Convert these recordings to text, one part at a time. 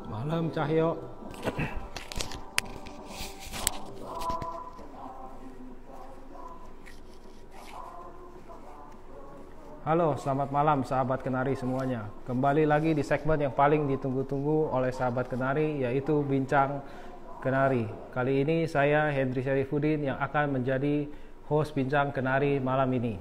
Malam Cahyo. Halo, selamat malam sahabat Kenari semuanya. Kembali lagi di segmen yang paling ditunggu-tunggu oleh sahabat Kenari, yaitu Bincang Kenari. Kali ini saya Hendry Syarifuddin yang akan menjadi host Bincang Kenari malam ini.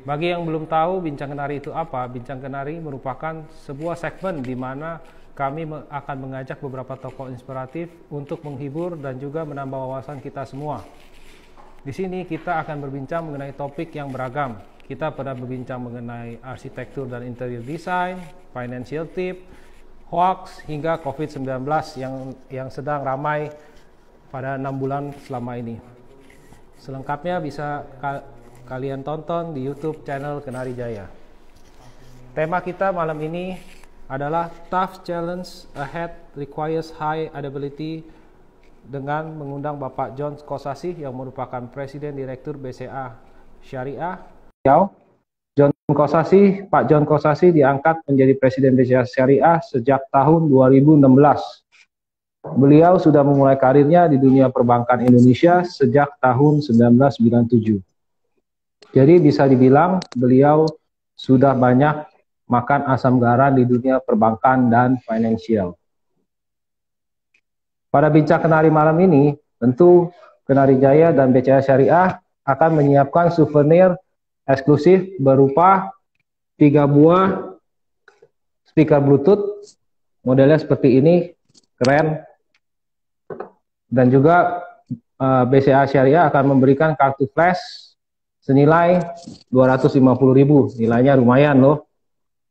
Bagi yang belum tahu Bincang Kenari itu apa, Bincang Kenari merupakan sebuah segmen di mana kami akan mengajak beberapa tokoh inspiratif untuk menghibur dan juga menambah wawasan kita semua. Di sini kita akan berbincang mengenai topik yang beragam. Kita pernah berbincang mengenai arsitektur dan interior design, financial tip, hoax, hingga COVID-19 yang sedang ramai pada 6 bulan selama ini. Selengkapnya bisa kalian tonton di YouTube channel Kenari Jaya. Tema kita malam ini adalah Tough Challenge Ahead Requires High Adaptability dengan mengundang Bapak John Kosasih yang merupakan Presiden Direktur BCA Syariah. John Kosasih, Pak John Kosasih diangkat menjadi Presiden BCA Syariah sejak tahun 2016. Beliau sudah memulai karirnya di dunia perbankan Indonesia sejak tahun 1997. Jadi bisa dibilang beliau sudah banyak makan asam garam di dunia perbankan dan financial. Pada Bincang Kenari malam ini, tentu Kenari Jaya dan BCA Syariah akan menyiapkan souvenir eksklusif berupa 3 buah speaker Bluetooth, modelnya seperti ini, keren. Dan juga BCA Syariah akan memberikan kartu flash senilai 250.000, nilainya lumayan loh,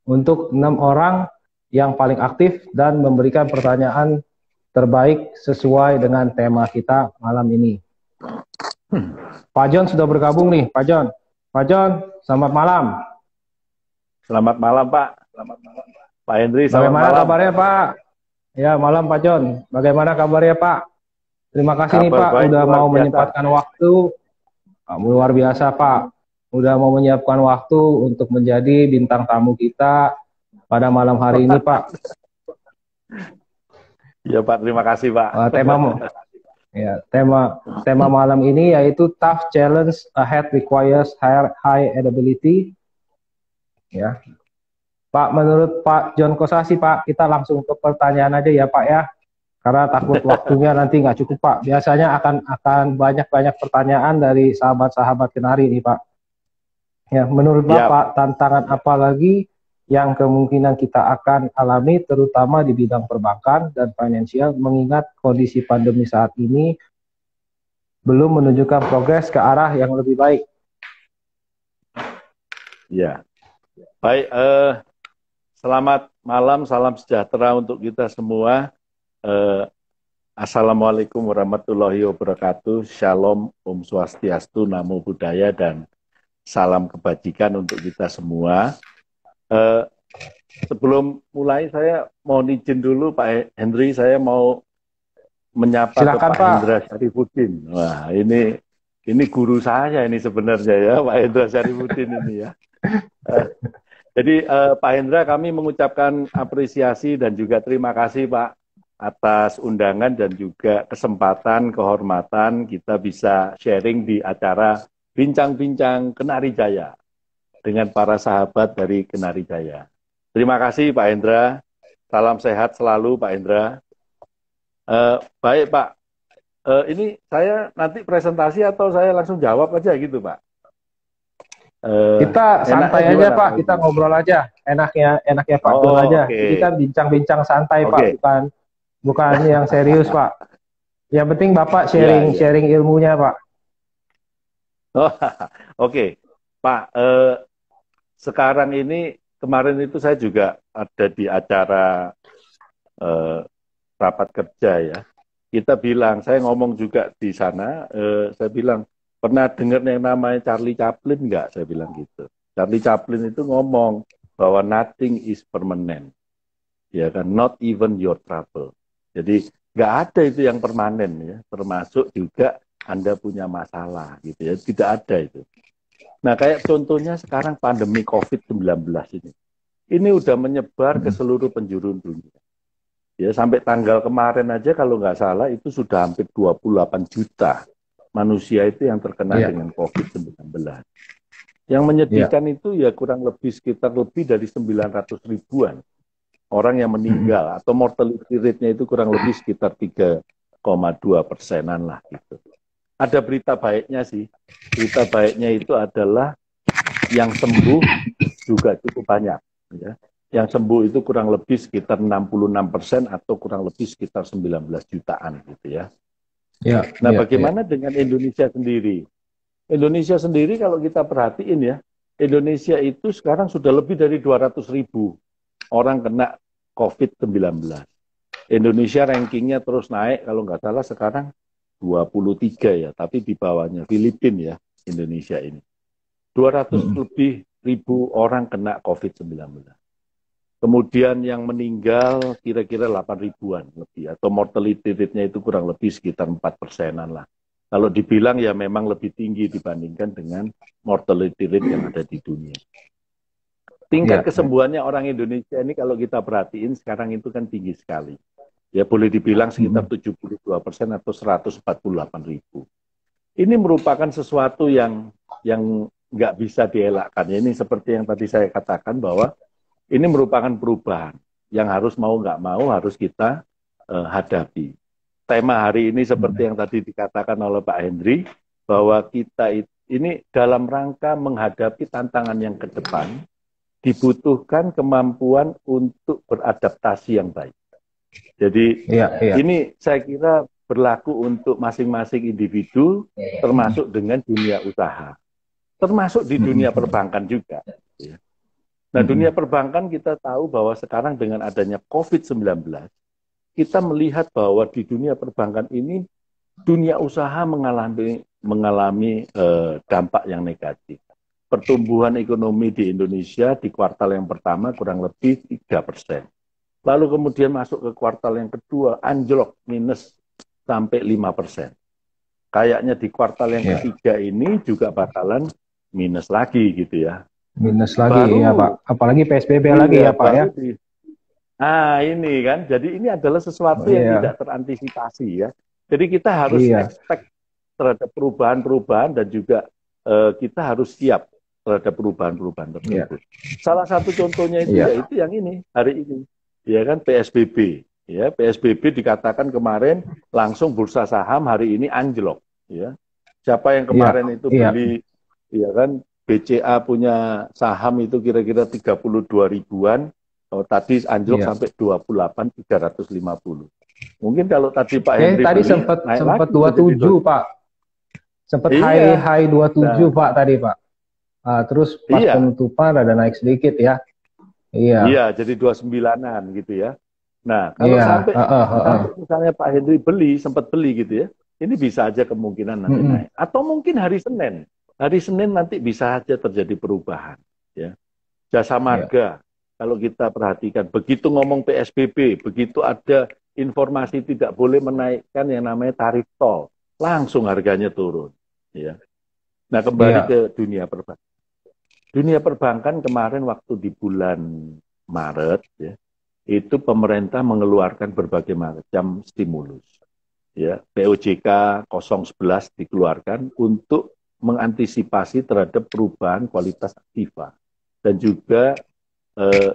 untuk 6 orang yang paling aktif dan memberikan pertanyaan terbaik sesuai dengan tema kita malam ini. Pak John sudah bergabung nih, Pak John. Pak John, selamat malam. Selamat malam, Pak. Selamat malam, Pak. Pak Hendry, selamat Bagaimana malam. kabarnya, Pak? Ya, malam Pak John. Bagaimana kabarnya, Pak? Terima kasih nih, Pak, udah mau menyempatkan waktu. Luar biasa, Pak. Udah mau menyiapkan waktu untuk menjadi bintang tamu kita pada malam hari ini, Pak. Ya, Pak, terima kasih, Pak. Tema malam ini yaitu Tough Challenge Ahead Requires High Adaptability. Ya. Pak, menurut Pak John Kosasih, Pak, kita langsung ke pertanyaan aja ya, Pak ya. Karena takut waktunya nanti nggak cukup, Pak. Biasanya akan banyak-banyak pertanyaan dari sahabat-sahabat Kenari nih, Pak. Ya, menurut Bapak, tantangan apa lagi yang kemungkinan kita akan alami terutama di bidang perbankan dan finansial mengingat kondisi pandemi saat ini belum menunjukkan progres ke arah yang lebih baik? Ya, baik. Selamat malam, salam sejahtera untuk kita semua. Assalamualaikum warahmatullahi wabarakatuh. Shalom, Om Swastiastu, Namo Buddhaya, dan salam kebajikan untuk kita semua. Sebelum mulai saya mau izin dulu Pak Hendry, saya mau menyapa Silakan, ke Pak Hendra Syarifuddin. Wah, ini guru saya ini sebenarnya ya, Pak Hendra Syarifuddin ini ya. Jadi Pak Hendra, kami mengucapkan apresiasi dan juga terima kasih Pak atas undangan dan juga kesempatan, kehormatan kita bisa sharing di acara Bincang-Bincang Kenari Jaya dengan para sahabat dari Kenari Jaya. Terima kasih Pak Hendra. Salam sehat selalu Pak Hendra. Baik Pak, ini saya nanti presentasi atau saya langsung jawab aja gitu Pak? Kita Enaknya santai aja gimana Pak Pak, kita Hendra? ngobrol aja. Enaknya Pak Don Oh, aja. Ini oke. kan bincang-bincang santai Pak, Oke. bukan yang serius Pak. Yang penting Bapak Iya, iya. sharing ilmunya Pak. Oh, oke. Pak, sekarang ini kemarin itu saya juga ada di acara eh, rapat kerja ya. Kita bilang, saya ngomong juga di sana, saya bilang, pernah dengar yang namanya Charlie Chaplin nggak? Saya bilang gitu. Charlie Chaplin itu ngomong bahwa nothing is permanent, ya kan? Not even your trouble. Jadi nggak ada itu yang permanen ya, termasuk juga Anda punya masalah gitu ya, tidak ada itu. Nah kayak contohnya sekarang pandemi COVID-19 ini. Ini udah menyebar ke seluruh penjuru dunia. Ya, sampai tanggal kemarin aja kalau nggak salah itu sudah hampir 28 juta manusia itu yang terkena Iya, dengan COVID-19. Yang iya. menyedihkan itu ya kurang lebih sekitar lebih dari 900 ribuan orang yang meninggal atau mortality rate-nya itu kurang lebih sekitar 3,2%-an lah gitu. Ada berita baiknya sih. Berita baiknya itu adalah yang sembuh juga cukup banyak. Ya. Yang sembuh itu kurang lebih sekitar 66% atau kurang lebih sekitar 19 jutaan gitu ya. Iya, Nah iya, iya. bagaimana dengan Indonesia sendiri? Indonesia sendiri kalau kita perhatiin ya, Indonesia itu sekarang sudah lebih dari 200 ribu orang kena COVID-19. Indonesia rankingnya terus naik, kalau nggak salah sekarang 23 ya, tapi di bawahnya Filipina ya, Indonesia ini. 200 lebih ribu orang kena COVID-19. Kemudian yang meninggal kira-kira 8 ribuan lebih, atau mortality rate-nya itu kurang lebih sekitar 4%-an lah. Kalau dibilang ya memang lebih tinggi dibandingkan dengan mortality rate yang ada di dunia. Iya, Tingkat iya. kesembuhannya orang Indonesia ini kalau kita perhatiin sekarang itu kan tinggi sekali. Ya boleh dibilang sekitar 72% atau 148 ribu. Ini merupakan sesuatu yang nggak bisa dielakkan. Ya, ini seperti yang tadi saya katakan bahwa ini merupakan perubahan yang harus mau nggak mau harus kita hadapi. Tema hari ini seperti yang tadi dikatakan oleh Pak Hendri, bahwa kita ini dalam rangka menghadapi tantangan yang ke depan, dibutuhkan kemampuan untuk beradaptasi yang baik. Jadi Iya, iya. ini saya kira berlaku untuk masing-masing individu, termasuk dengan dunia usaha, termasuk di dunia perbankan juga. Ya. Nah, dunia perbankan kita tahu bahwa sekarang dengan adanya COVID-19, kita melihat bahwa di dunia perbankan ini, dunia usaha mengalami dampak yang negatif. Pertumbuhan ekonomi di Indonesia di kuartal yang pertama kurang lebih 3%. Lalu kemudian masuk ke kuartal yang kedua, anjlok minus sampai 5%. Kayaknya di kuartal yang Iya. ketiga ini juga bakalan minus lagi gitu ya. Minus lagi ya Pak. Baru, Apalagi PSBB lagi iya, ya Pak ya. baru di ini kan, jadi ini adalah sesuatu Oh, yang iya, tidak terantisipasi ya. Jadi kita harus iya, expect terhadap perubahan-perubahan dan juga kita harus siap terhadap perubahan-perubahan iya, tersebut. Salah satu contohnya itu iya, yaitu yang ini hari ini, ya kan PSBB. Ya, PSBB dikatakan kemarin langsung bursa saham hari ini anjlok. Ya, siapa yang iya, kemarin itu iya, beli, ya kan BCA punya saham itu kira-kira 32 ribuan. Oh, tadi anjlok iya. sampai 28.350. Mungkin kalau tadi Pak Henry Tadi beli, sempat naik sempat lagi menjadi 27 Pak. Sempat high Iya, high 27 nah, Pak tadi Pak. Terus pas iya, penutupan ada naik sedikit ya. Iya, iya, jadi 29-an gitu ya. Nah, kalau iya, sampai heeh, heeh. sampai misalnya Pak Henry beli, sempat beli gitu ya, ini bisa aja kemungkinan nanti Mm-mm. naik. Atau mungkin hari Senin nanti bisa aja terjadi perubahan. Ya, jasa Iya, marga, kalau kita perhatikan, begitu ngomong PSBB, begitu ada informasi tidak boleh menaikkan yang namanya tarif tol, langsung harganya turun. Ya. Nah, kembali iya, ke dunia perbankan. Dunia perbankan kemarin waktu di bulan Maret, ya, itu pemerintah mengeluarkan berbagai macam stimulus. Ya, POJK 011 dikeluarkan untuk mengantisipasi terhadap perubahan kualitas aktiva dan juga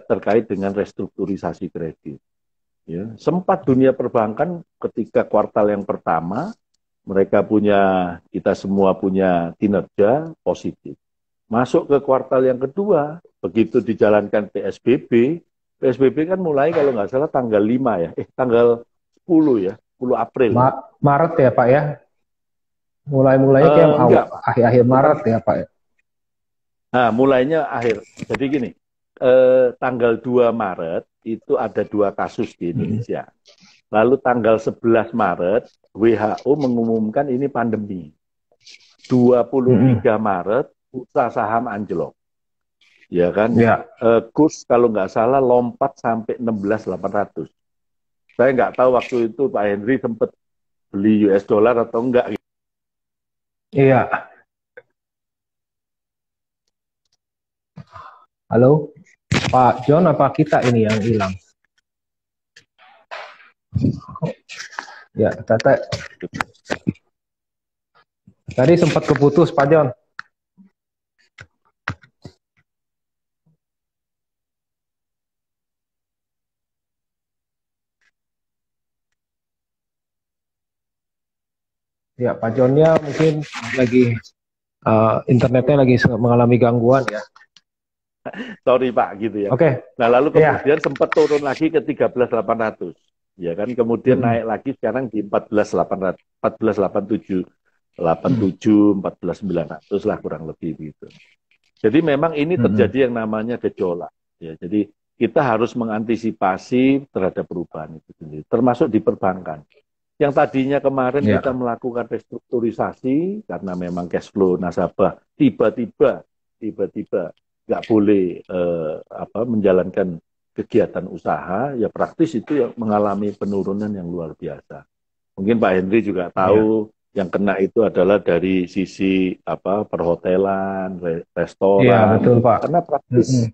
terkait dengan restrukturisasi kredit. Ya, sempat dunia perbankan ketika kuartal yang pertama kita semua punya kinerja positif. Masuk ke kuartal yang kedua, begitu dijalankan PSBB kan mulai kalau nggak salah tanggal 5 ya, tanggal 10 ya, 10 April. Maret ya Pak ya? Mulainya kayak akhir Maret ya Pak ya? Nah, mulainya akhir. Jadi gini, tanggal 2 Maret itu ada 2 kasus di Indonesia. Lalu tanggal 11 Maret, WHO mengumumkan ini pandemi. 23 Maret, bursa saham anjlok. Ya kan? Ya. Kurs kalau nggak salah lompat sampai 16.800. Saya nggak tahu waktu itu Pak Henry sempat beli US dollar atau enggak. Iya. Halo, Pak John, apa kita ini yang hilang? Ya, tadi sempat keputus Pak John. Ya, Pak Johnnya mungkin lagi internetnya lagi mengalami gangguan ya. Sorry Pak, gitu ya. Oke. Nah lalu kemudian sempat turun lagi ke 13.800, ya kan. Kemudian naik lagi sekarang di 14.800, 14.87, 14.900 lah kurang lebih gitu. Jadi memang ini terjadi yang namanya gejolak. Ya, jadi kita harus mengantisipasi terhadap perubahan itu sendiri, termasuk di perbankan. Yang tadinya kemarin kita melakukan restrukturisasi karena memang cash flow nasabah tiba-tiba nggak boleh menjalankan kegiatan usaha, ya praktis itu yang mengalami penurunan yang luar biasa. Mungkin Pak Henry juga tahu yang kena itu adalah dari sisi perhotelan, restoran. Iya betul Pak. Karena praktis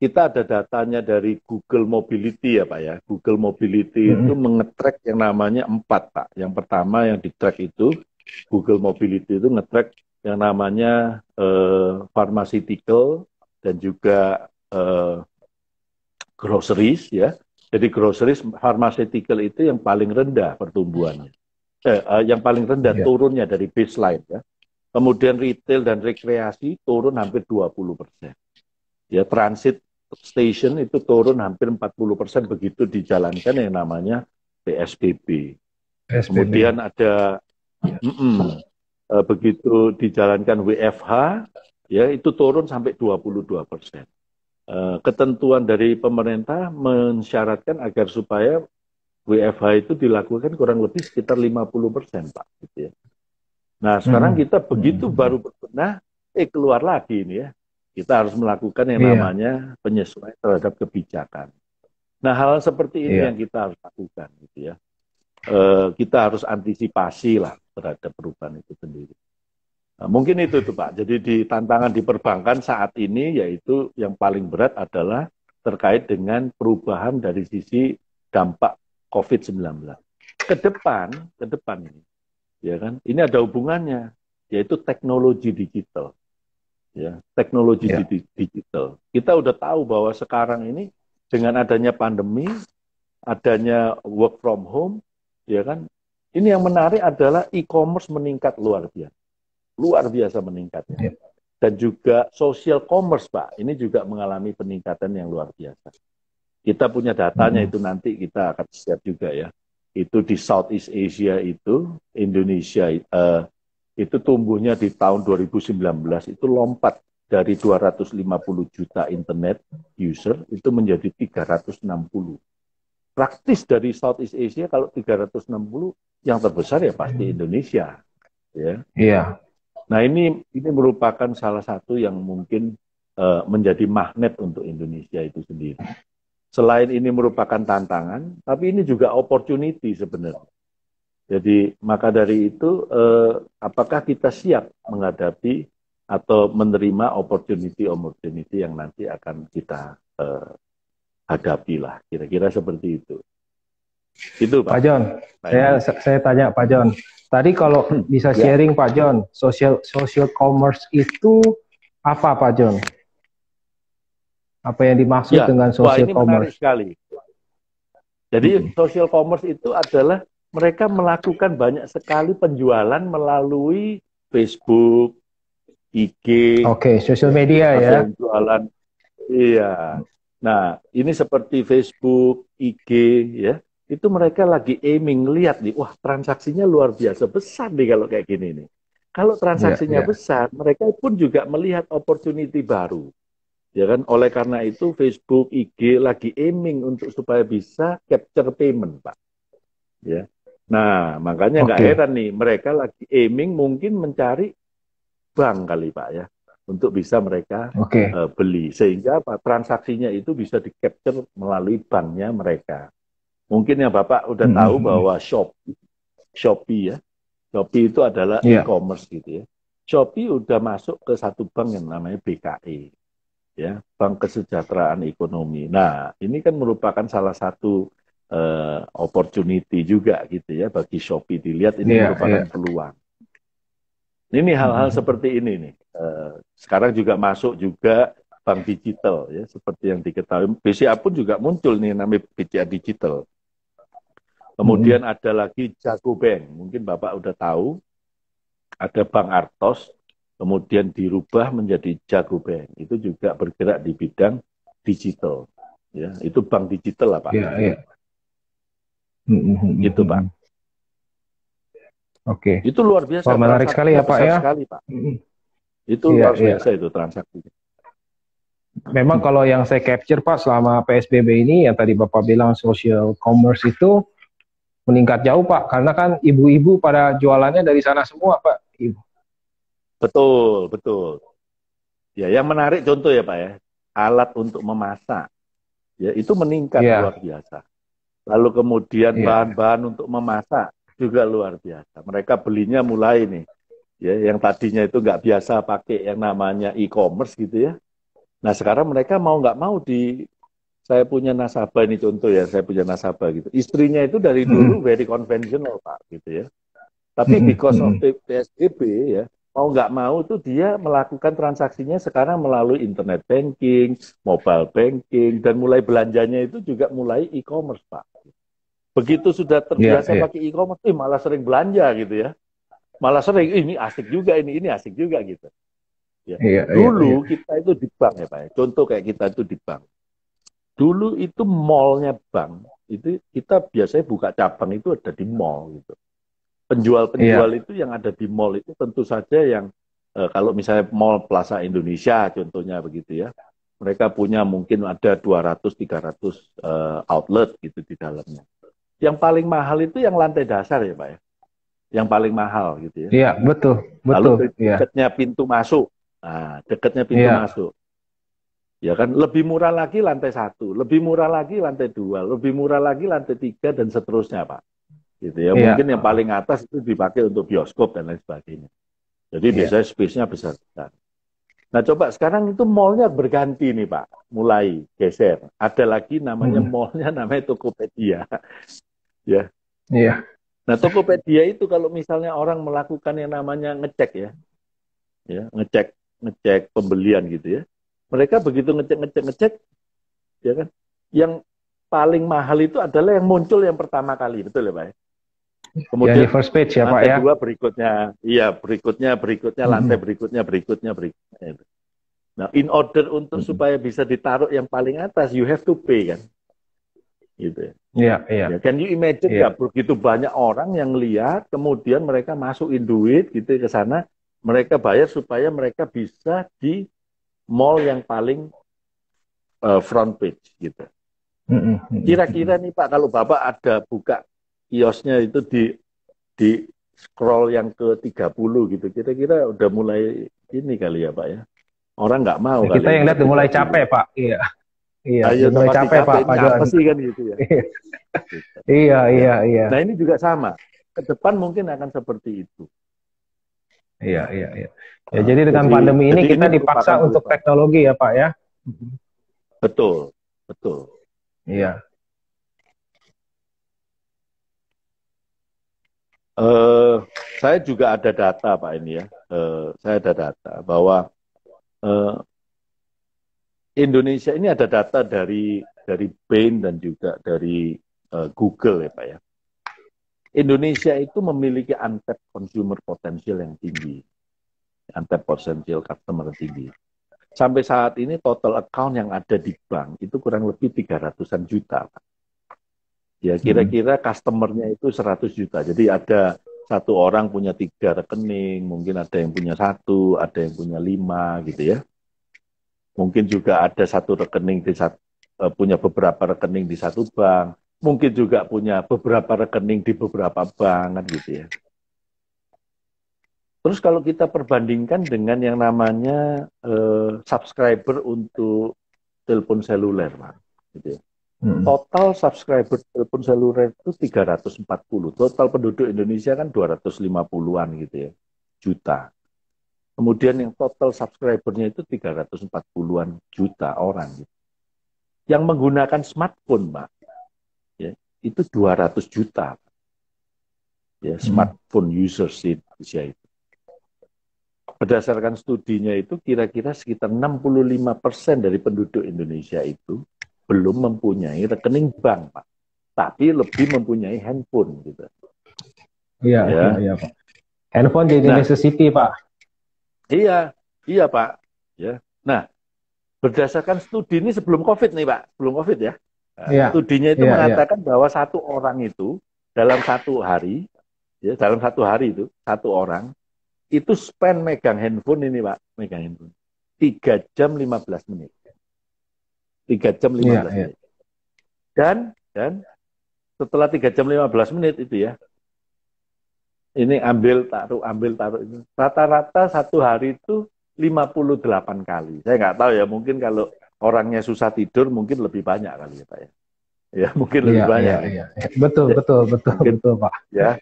kita ada datanya dari Google Mobility ya Pak ya. Google Mobility itu mengetrack yang namanya 4 Pak. Yang pertama yang di-track itu Google Mobility itu nge-track yang namanya pharmaceutical dan juga groceries ya. Jadi groceries, pharmaceutical itu yang paling rendah pertumbuhannya, yang paling rendah turunnya dari baseline ya. Kemudian retail dan rekreasi turun hampir 20%. Ya, transit station itu turun hampir 40% begitu dijalankan yang namanya PSBB. Kemudian ada begitu dijalankan WFH, ya itu turun sampai 22%. Ketentuan dari pemerintah mensyaratkan agar supaya WFH itu dilakukan kurang lebih sekitar 50%, Pak. Gitu ya. Nah, sekarang kita begitu baru berbenah, keluar lagi ini ya. Kita harus melakukan yang namanya penyesuaian terhadap kebijakan. Nah, hal seperti ini yang kita harus lakukan, gitu ya. Kita harus antisipasi lah terhadap perubahan itu sendiri. Nah, mungkin itu tuh Pak. Jadi di tantangan di perbankan saat ini yaitu yang paling berat adalah terkait dengan perubahan dari sisi dampak COVID-19. Ke depan ini, ya kan? Ini ada hubungannya, yaitu teknologi digital. Ya, teknologi digital. Kita udah tahu bahwa sekarang ini dengan adanya pandemi, adanya work from home, ya kan? Ini yang menarik adalah e-commerce meningkat luar biasa meningkatnya. Dan juga social commerce, Pak, ini juga mengalami peningkatan yang luar biasa. Kita punya datanya itu nanti kita akan share juga ya. Itu di Southeast Asia itu, Indonesia itu tumbuhnya di tahun 2019 itu lompat dari 250 juta internet user itu menjadi 360. Praktis dari Southeast Asia kalau 360 yang terbesar ya pasti Indonesia. Ya. Iya. Nah ini merupakan salah satu yang mungkin menjadi magnet untuk Indonesia itu sendiri. Selain ini merupakan tantangan, tapi ini juga opportunity sebenarnya. Jadi maka dari itu apakah kita siap menghadapi atau menerima opportunity yang nanti akan kita hadapi lah, kira-kira seperti itu. Itu Pak. Pak John, saya tanya Pak John. Tadi kalau bisa sharing Pak John, social commerce itu apa Pak John? Apa yang dimaksud Ya, dengan wah social ini menarik commerce? sekali. Jadi social commerce itu adalah mereka melakukan banyak sekali penjualan melalui Facebook, IG, Oke, social ya. media Ada ya. yang jualan, iya. Nah, ini seperti Facebook, IG, ya. Itu mereka lagi aiming, lihat nih, wah transaksinya luar biasa besar nih kalau kayak gini nih. Kalau Iya, transaksinya iya. besar, mereka pun juga melihat opportunity baru. Ya kan, oleh karena itu Facebook, IG lagi aiming untuk supaya bisa capture payment, Pak. Ya. Nah, makanya nggak Oke, heran nih, mereka lagi aiming mungkin mencari bank kali, Pak ya, untuk bisa mereka oke. beli. Sehingga apa, transaksinya itu bisa di-capture melalui banknya mereka. Mungkin yang Bapak udah tahu bahwa Shopee ya, Shopee itu adalah Iya. e-commerce gitu ya. Shopee udah masuk ke satu bank yang namanya BKE, ya, Bank Kesejahteraan Ekonomi. Nah, ini kan merupakan salah satu opportunity juga gitu ya bagi Shopee, dilihat ini Iya, merupakan iya. peluang. Ini hal-hal seperti ini nih. Sekarang juga masuk juga bank digital ya, seperti yang diketahui. BCA pun juga muncul nih namanya BCA Digital. Kemudian ada lagi Jago Bank, mungkin Bapak udah tahu, ada Bank Artos, kemudian dirubah menjadi Jago Bank. Itu juga bergerak di bidang digital. Ya, itu bank digital lah Pak Iya, gitu ya. iya. Gitu Pak. Oke. Itu luar biasa, Wah, menarik sekali transaksinya ya, Pak besar ya. sekali Pak. Itu Iya, luar iya. biasa itu transaksinya. Memang kalau yang saya capture, Pak, selama PSBB ini, yang tadi Bapak bilang social commerce itu meningkat jauh, Pak. Karena kan ibu-ibu pada jualannya dari sana semua, Pak. Betul, betul. Ya, yang menarik contoh ya Pak ya, alat untuk memasak, ya itu meningkat Iya, luar biasa. Lalu kemudian iya. bahan-bahan untuk memasak juga luar biasa. Mereka belinya mulai nih, ya yang tadinya itu nggak biasa pakai yang namanya e-commerce gitu ya. Nah sekarang mereka mau nggak mau saya punya nasabah ini contoh ya, saya punya nasabah gitu. Istrinya itu dari dulu very conventional Pak gitu ya. Tapi because of PSBB ya, mau nggak mau tuh dia melakukan transaksinya sekarang melalui internet banking, mobile banking, dan mulai belanjanya itu juga mulai e-commerce, Pak. Begitu sudah Iya, terbiasa iya. pakai e-commerce, malah sering belanja gitu ya. Malah sering, ini asik juga, ini asik juga gitu. Ya. Iya, iya, iya. Dulu kita itu di bank ya Pak ya. Contoh kayak kita itu di bank. Dulu itu mallnya bank, itu kita biasanya buka cabang itu ada di mall gitu. Penjual-penjual Iya. itu yang ada di mall itu tentu saja yang kalau misalnya Mall Plaza Indonesia contohnya begitu ya. Mereka punya mungkin ada 200-300 outlet gitu di dalamnya. Yang paling mahal itu yang lantai dasar ya Pak ya. Yang paling mahal gitu ya. Iya, betul, Lalu betul. Iya. dekatnya pintu masuk. Nah, dekatnya pintu Iya. masuk. Ya kan, lebih murah lagi lantai 1, lebih murah lagi lantai 2, lebih murah lagi lantai 3 dan seterusnya Pak. Gitu ya. Iya. Mungkin yang paling atas itu dipakai untuk bioskop dan lain sebagainya. Jadi Iya. biasanya space-nya besar-besar. Nah coba sekarang itu mall-nya berganti nih Pak, mulai geser. Ada lagi namanya mall-nya namanya Tokopedia. Ya. Iya. Nah Tokopedia itu kalau misalnya orang melakukan yang namanya ngecek ya ngecek ngecek pembelian gitu ya. Mereka begitu ngecek, ya kan, yang paling mahal itu adalah yang muncul yang pertama kali, betul ya Pak? Yang di Kemudian first page ya, Pak lantai ya. 2 berikutnya, iya berikutnya, lantai berikutnya. Nah, in order untuk supaya bisa ditaruh yang paling atas, you have to pay kan, gitu ya. Iya, iya, Ya, can you imagine iya. nggak begitu banyak orang yang lihat, kemudian mereka masukin duit gitu ke sana, mereka bayar supaya mereka bisa di mall yang paling front page gitu. Kira-kira nih Pak, kalau Bapak ada buka kiosnya itu di scroll yang ke-30 gitu, kira-kira udah mulai ini kali ya Pak ya. Orang nggak mau Ya, kita kali yang lihat untuk udah buka mulai dulu. capek, Pak. Iya, iya, Ayo udah udah mulai pasti capek, Pak, capek, ini Pak apa Johan. sih kan gitu ya. Gitu. Iya, Ya. iya, iya. Nah ini juga sama. Ke depan mungkin akan seperti itu. Iya, iya, iya. Ya, jadi dengan Jadi, pandemi ini jadi ini kita dipaksa merupakan untuk perubahan. teknologi ya, Pak ya. Betul, betul. Ya. Iya. Eh, saya juga ada data Pak ini ya. Saya ada data bahwa eh, Indonesia ini ada data dari Bain dan juga dari Google ya Pak ya. Indonesia itu memiliki untapped consumer potential yang tinggi, untapped potential customer yang tinggi. Sampai saat ini total account yang ada di bank itu kurang lebih 300-an juta Pak. Ya kira-kira customernya itu 100 juta. Jadi ada satu orang punya 3 rekening, mungkin ada yang punya 1, ada yang punya 5 gitu ya. Mungkin juga ada satu rekening punya beberapa rekening di satu bank, mungkin juga punya beberapa rekening di beberapa bank kan gitu ya. Terus kalau kita perbandingkan dengan yang namanya subscriber untuk telepon seluler, Pak, gitu ya. Total subscriber telepon seluler itu 340. Total penduduk Indonesia kan 250-an gitu ya, juta. Kemudian yang total subscribernya itu 340-an juta orang. Gitu. Yang menggunakan smartphone, Pak, ya, itu 200 juta. Ya, smartphone users di Indonesia itu. Berdasarkan studinya itu kira-kira sekitar 65% dari penduduk Indonesia itu belum mempunyai rekening bank, Pak. Tapi lebih mempunyai handphone gitu. Iya, ya. iya, Pak. Handphone jadi necessity, Pak. Iya, iya, Pak. Ya. Nah, berdasarkan studi ini sebelum COVID nih, Pak. Sebelum COVID ya. Nah, Iya. studinya itu mengatakan bahwa satu orang itu dalam satu hari, ya, dalam satu hari itu, satu orang, itu spend megang handphone ini, Pak. Megang handphone. 3 jam 15 menit. 3 jam 15 menit. Dan setelah 3 jam 15 menit itu ya, ini ambil taruh itu. Rata-rata satu hari itu 58 kali. Saya nggak tahu ya, mungkin kalau orangnya susah tidur mungkin lebih banyak kali ya Pak ya. Ya mungkin lebih banyak. Iya. Betul, Pak. Ya.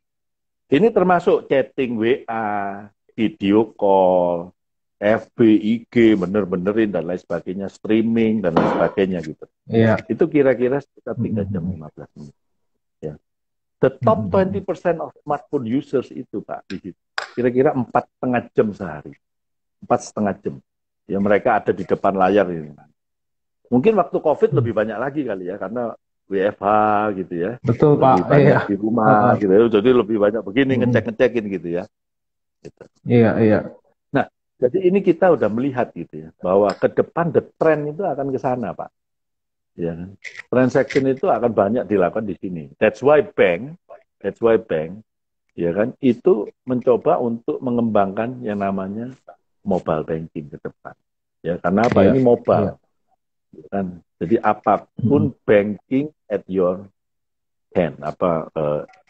Ini termasuk chatting WA, video call, FB, IG, bener-benerin dan lain sebagainya, streaming dan lain sebagainya gitu. Iya. Itu kira-kira sekitar 3 jam 15 menit. Ya. The top 20% of smartphone users itu Pak, kira-kira 4,5 jam sehari. 4,5 jam. Ya mereka ada di depan layar ini. Mungkin waktu COVID lebih banyak lagi kali ya, karena WFH gitu ya. Betul lebih Pak. banyak di rumah gitu ya. Jadi lebih banyak begini ngecek-ngecekin gitu ya. Gitu. Iya. Nah, jadi ini kita udah melihat gitu ya, bahwa ke depan the trend itu akan ke sana Pak. Ya, transaction itu akan banyak dilakukan di sini. That's why bank, ya kan, itu mencoba untuk mengembangkan yang namanya mobile banking ke depan. Ya, karena apa? Ini mobile, kan. Jadi apapun banking at your hand,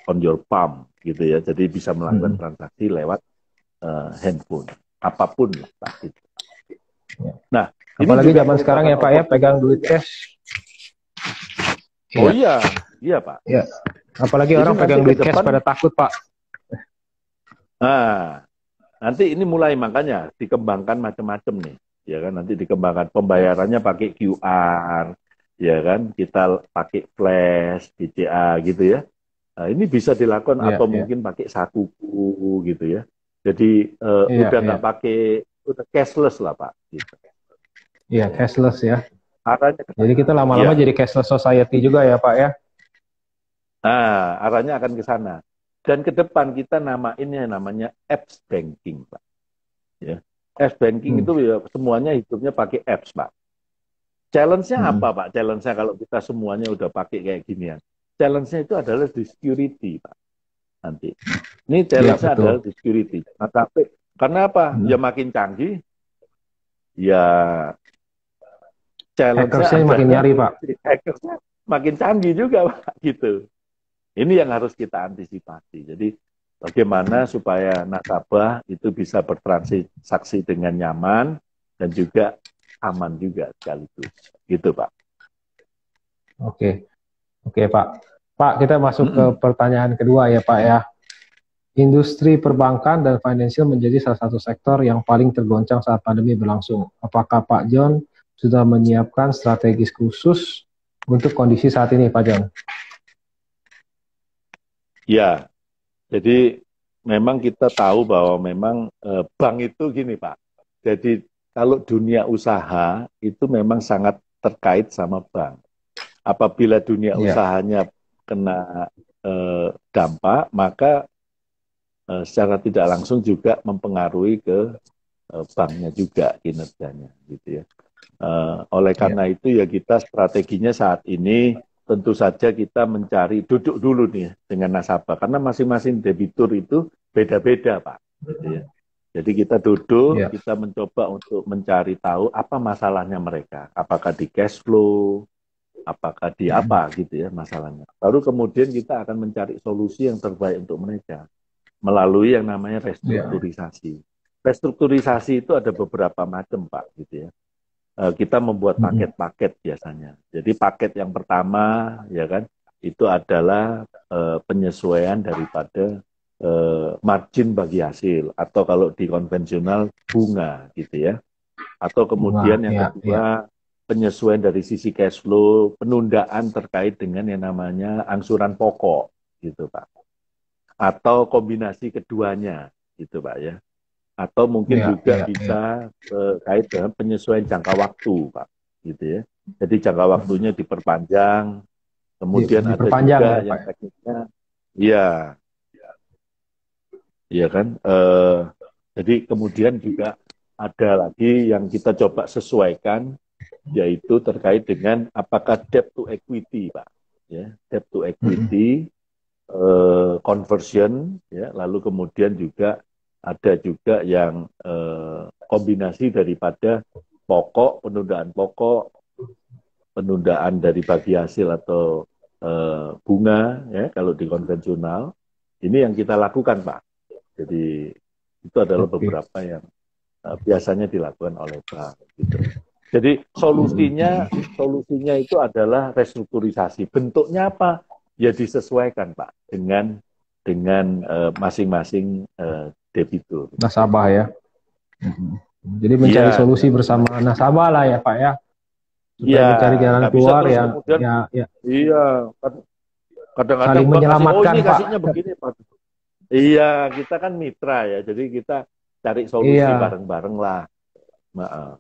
on your palm, gitu ya. Jadi bisa melakukan transaksi lewat handphone, apapun lah. Gitu. Nah, apalagi zaman sekarang ya Pak ya, pegang duit cash. Oh iya Pak. Iya. Apalagi orang pegang duit cash pada takut Pak. Nah, nanti ini mulai makanya dikembangkan macam-macam nih, ya kan? Nanti dikembangkan pembayarannya pakai QR, ya kan? Kita pakai flash, BCA gitu ya. Nah, ini bisa dilakukan atau mungkin pakai sakuku gitu ya. Jadi udah nggak pakai, udah cashless lah Pak. Gitu. Iya, cashless ya. Arahnya jadi kita lama-lama jadi cashless society juga ya Pak ya. Nah, arahnya akan ke sana. Dan ke depan kita namainnya namanya apps banking, Pak. Ya. Apps banking itu ya, semuanya hidupnya pakai apps, Pak. Challenge-nya apa, Pak? Challenge-nya kalau kita semuanya udah pakai kayak ginian. Challenge-nya itu adalah di security, Pak. Nanti. Ini challenge-nya adalah di security. Nah, tapi karena apa? Ya makin canggih, ya challenge-nya makin nyari, Pak. Hackersnya makin canggih juga, Pak. Gitu. Ini yang harus kita antisipasi. Jadi bagaimana supaya nasabah itu bisa bertransaksi dengan nyaman dan juga aman juga sekaligus. Gitu Pak. Oke Pak. Pak, kita masuk ke pertanyaan kedua ya Pak ya. Industri perbankan dan financial menjadi salah satu sektor yang paling tergoncang saat pandemi berlangsung. Apakah Pak John sudah menyiapkan strategi khusus untuk kondisi saat ini, Pak John? Ya, jadi memang kita tahu bahwa memang bank itu gini Pak. Jadi kalau dunia usaha itu memang sangat terkait sama bank. Apabila dunia Ya, usahanya kena dampak, maka secara tidak langsung juga mempengaruhi ke banknya juga kinerjanya, gitu ya. Oleh ya. karena itu ya kita strateginya saat ini tentu saja kita mencari duduk dulu nih dengan nasabah karena masing-masing debitur itu beda-beda Pak, gitu ya. Jadi kita duduk, Ya. kita mencoba untuk mencari tahu apa masalahnya mereka, apakah di cash flow, apakah di apa gitu ya masalahnya. Baru kemudian kita akan mencari solusi yang terbaik untuk mereka melalui yang namanya Ya. restrukturisasi. Restrukturisasi itu ada beberapa macam Pak, gitu ya. Kita membuat paket-paket biasanya. Jadi paket yang pertama, ya kan, itu adalah penyesuaian daripada margin bagi hasil, atau kalau di konvensional bunga, gitu ya. Atau Bunga. kemudian yang Ya, ya. kedua, penyesuaian dari sisi cash flow, penundaan terkait dengan yang namanya angsuran pokok, gitu Pak. Atau kombinasi keduanya, gitu Pak ya. Atau mungkin Ya, juga ya, ya. bisa terkait dengan penyesuaian jangka waktu, Pak, gitu ya. Jadi jangka waktunya diperpanjang, kemudian ada Diperpanjang ya, juga Pak. yang teknisnya, iya, iya kan. Jadi kemudian juga ada lagi yang kita coba sesuaikan, yaitu terkait dengan apakah debt to equity, Pak, ya, debt to equity, conversion, ya, lalu kemudian juga ada juga yang kombinasi daripada pokok, penundaan dari bagi hasil atau bunga, ya, kalau di konvensional, ini yang kita lakukan, Pak. Jadi itu adalah Oke. beberapa yang biasanya dilakukan oleh bank, gitu. Jadi solusinya itu adalah restrukturisasi. Bentuknya apa? Ya disesuaikan Pak dengan masing-masing debitur. Nasabah ya. Jadi Iya, mencari solusi dengan bersama masing-masing nasabah lah ya, Pak ya. Iya, Supaya mencari jalan nggak bisa keluar terus yang kemudian ya iya kadang-kadang saling bank kasih oh menyelamatkan, ini Pak. kasihnya begini Pak. Iya, kita kan mitra ya, jadi kita cari solusi Iya, bareng-bareng lah. Nah,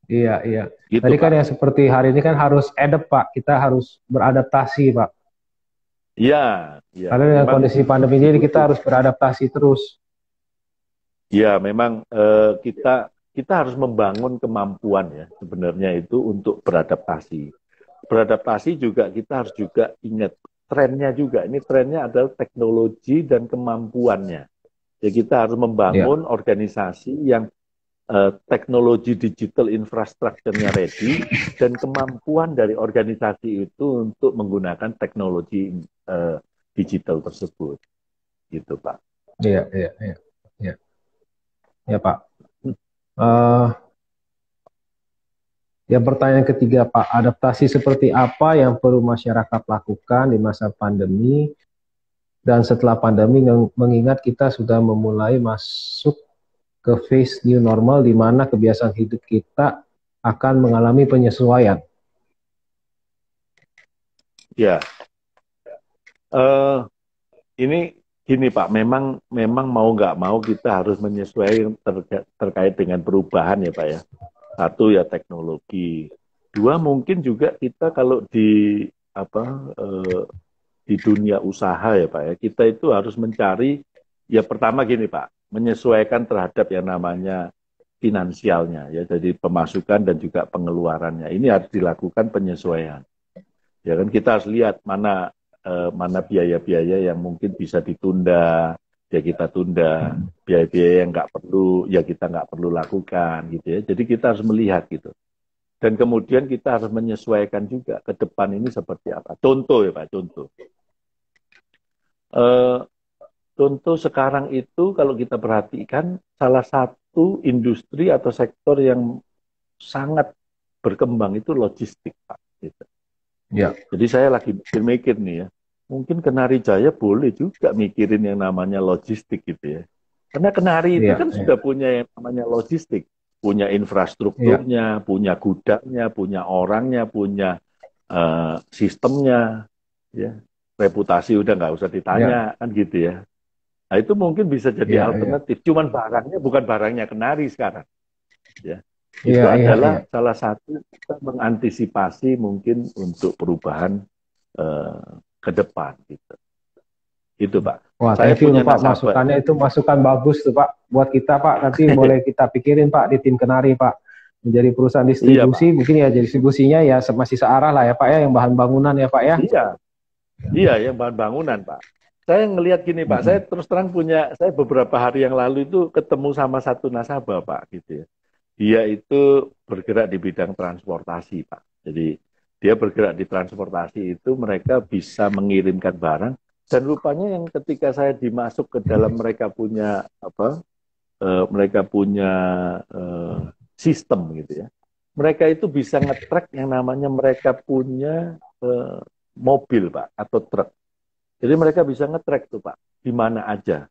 iya, iya. gitu Tadi kan Pak. yang seperti hari ini kan harus adapt, Pak. Kita harus beradaptasi, Pak. Iya, iya, Karena dengan memang kondisi pandemi ini kita butuh. harus beradaptasi terus. Ya, memang kita harus membangun kemampuan ya sebenarnya itu untuk beradaptasi. Beradaptasi juga kita harus juga ingat trennya juga. Ini trennya adalah teknologi dan kemampuannya. Jadi kita harus Ya, membangun organisasi yang teknologi digital infrastrukturnya ready dan kemampuan dari organisasi itu untuk menggunakan teknologi digital tersebut. Gitu, Pak. iya, iya, iya, iya, ya, Pak. Eh, yang pertanyaan ketiga, Pak, adaptasi seperti apa yang perlu masyarakat lakukan di masa pandemi dan setelah pandemi, mengingat kita sudah memulai masuk ke phase new normal di mana kebiasaan hidup kita akan mengalami penyesuaian. Ya, uh, ini gini Pak, memang mau nggak mau kita harus menyesuaikan terkait dengan perubahan ya Pak ya. Satu ya teknologi, dua mungkin juga kita kalau di apa di dunia usaha ya Pak ya, kita itu harus mencari ya pertama gini Pak, menyesuaikan terhadap yang namanya finansialnya ya, jadi pemasukan dan juga pengeluarannya. Ini harus dilakukan penyesuaian. Ya kan kita harus lihat mana biaya-biaya yang mungkin bisa ditunda, ya kita tunda. Biaya-biaya yang nggak perlu, ya kita nggak perlu lakukan gitu ya. Jadi kita harus melihat gitu. Dan kemudian kita harus menyesuaikan juga ke depan ini seperti apa. Contoh ya Pak, contoh. Eh, contoh sekarang itu kalau kita perhatikan salah satu industri atau sektor yang sangat berkembang itu logistik Pak. Gitu. Ya, Jadi saya lagi mikir nih ya, mungkin Kenari Jaya boleh juga mikirin yang namanya logistik gitu ya. Karena Kenari itu iya, kan iya, sudah punya yang namanya logistik, punya iya, infrastrukturnya, punya gudangnya, punya orangnya, punya sistemnya, ya. Reputasi udah nggak usah iya, ditanya kan gitu ya. Nah itu mungkin bisa jadi iya, iya, alternatif. Cuman barangnya bukan barangnya Kenari sekarang, ya. Itu Iya, iya, iya. adalah salah satu kita mengantisipasi mungkin untuk perubahan eh, ke depan gitu. Itu Pak. Wah, Saya thank you punya loh Pak, nasabah. masukannya itu masukan bagus tuh Pak. Buat kita Pak, nanti boleh kita pikirin Pak di tim Kenari Pak. Menjadi perusahaan Iya Pak. distribusi, mungkin ya jadi distribusinya ya masih searah lah ya Pak ya, yang bahan bangunan ya Pak ya. Iya, iya yang bahan bangunan Pak. Saya ngelihat gini Pak, saya Mm-mm. terus terang saya beberapa hari yang lalu itu ketemu sama satu nasabah Pak gitu ya. Dia itu bergerak di bidang transportasi Pak. Jadi dia bergerak di transportasi itu mereka bisa mengirimkan barang dan rupanya yang ketika saya dimasuk ke dalam mereka punya apa mereka punya eh, sistem gitu ya. Mereka itu bisa nge-track yang namanya mereka punya mobil Pak atau truk. Jadi mereka bisa nge-track tuh Pak di mana aja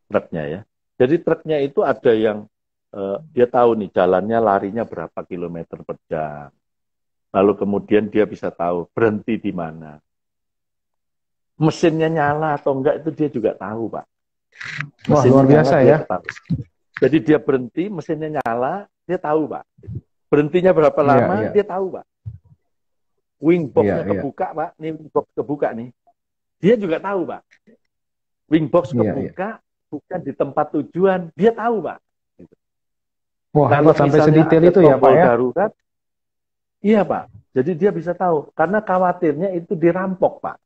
truknya ya. Jadi truknya itu ada yang dia tahu nih jalannya larinya berapa kilometer per jam. Lalu kemudian dia bisa tahu berhenti di mana. Mesinnya nyala atau enggak itu dia juga tahu Pak. Wah, Mesinnya luar nyala biasa dia ya. tahu. Jadi dia berhenti, mesinnya nyala, dia tahu Pak. Berhentinya berapa Iya, lama, iya, dia tahu Pak. Wing iya, box-nya iya, kebuka Pak, ini wing box kebuka nih. Dia juga tahu Pak. Wing box iya, iya. kebuka, bukan di tempat tujuan, dia tahu Pak. Wah, Kalau hebat sampai misalnya sedetail ada itu ya Pak tombol ya. darurat, iya Pak. Jadi dia bisa tahu, karena khawatirnya itu dirampok Pak.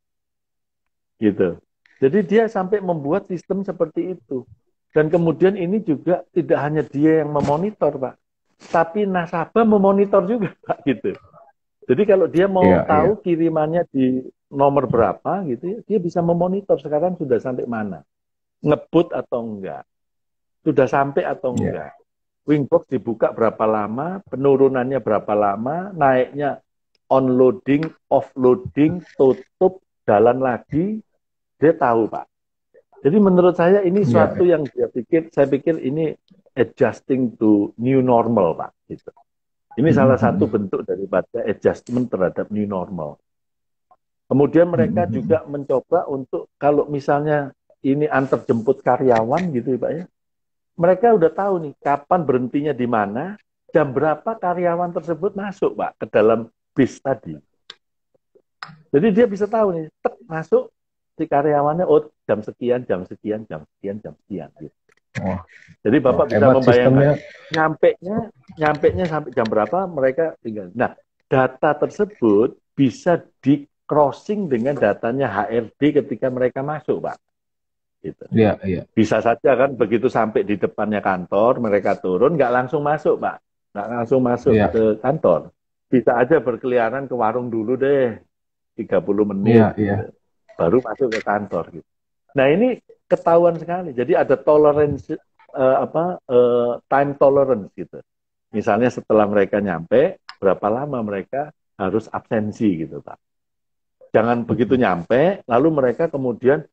Gitu. Jadi dia sampai membuat sistem seperti itu. Dan kemudian ini juga tidak hanya dia yang memonitor Pak, tapi nasabah memonitor juga Pak gitu. Jadi kalau dia mau Iya, iya, tahu kirimannya di nomor berapa gitu ya, dia bisa memonitor sekarang sudah sampai mana. Ngebut atau enggak. Sudah sampai atau iya. enggak. Wingbox dibuka berapa lama, penurunannya berapa lama, naiknya onloading, offloading, tutup, jalan lagi, dia tahu Pak. Jadi menurut saya ini Iya, suatu yang saya pikir ini adjusting to new normal Pak. Gitu. Ini salah satu bentuk daripada adjustment terhadap new normal. Kemudian mereka juga mencoba untuk kalau misalnya ini antar jemput karyawan gitu ya Pak ya. Mereka udah tahu nih kapan berhentinya di mana, jam berapa karyawan tersebut masuk Pak ke dalam bis tadi. Jadi dia bisa tahu nih, masuk si karyawannya oh jam sekian, jam sekian, jam sekian, jam sekian gitu. oh, Jadi oh, Bapak bisa hebat membayangkan sistemnya. nyampe sampai jam berapa mereka tinggal. Nah, data tersebut bisa di crossing dengan datanya HRD ketika mereka masuk, Pak. Gitu. Iya, iya, Bisa saja kan begitu sampai di depannya kantor, mereka turun nggak langsung masuk, Pak. Nggak langsung masuk iya, ke kantor. Bisa aja berkeliaran ke warung dulu deh, 30 iya, menit iya. gitu. Baru masuk ke kantor gitu. Nah, ini ketahuan sekali. Jadi ada toleransi time tolerance gitu. Misalnya setelah mereka nyampe, berapa lama mereka harus absensi gitu, Pak. Jangan begitu nyampe, lalu mereka kemudian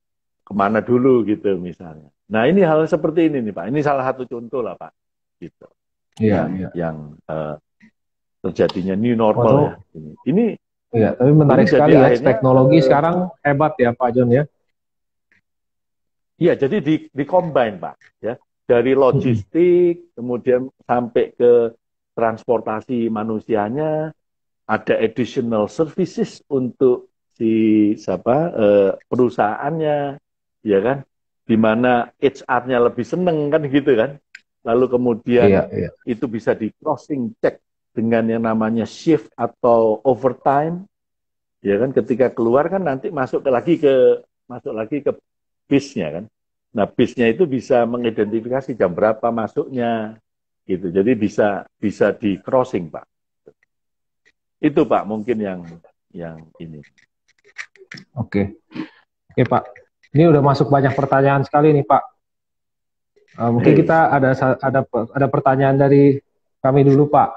kemana dulu gitu misalnya. Nah ini hal seperti ini nih Pak. Ini salah satu contoh lah Pak. Gitu. Iya, Yang iya. yang terjadinya new normal ya. Waduh, Ini iya, tapi ini menarik jadi sekali ya. akhirnya Teknologi sekarang hebat ya Pak John ya. iya jadi di combine Pak ya. Dari logistik kemudian sampai ke transportasi manusianya ada additional services untuk si perusahaannya ya kan di mana HR-nya lebih seneng kan gitu kan lalu kemudian Iya, iya. itu bisa di crossing check dengan yang namanya shift atau overtime ya kan ketika keluar kan nanti masuk lagi ke bisnya kan nah bisnya itu bisa mengidentifikasi jam berapa masuknya gitu jadi bisa bisa di crossing Pak itu Pak mungkin yang ini. Oke. Oke Pak. Ini udah masuk banyak pertanyaan sekali nih Pak. Mungkin Hei, kita ada pertanyaan dari kami dulu Pak.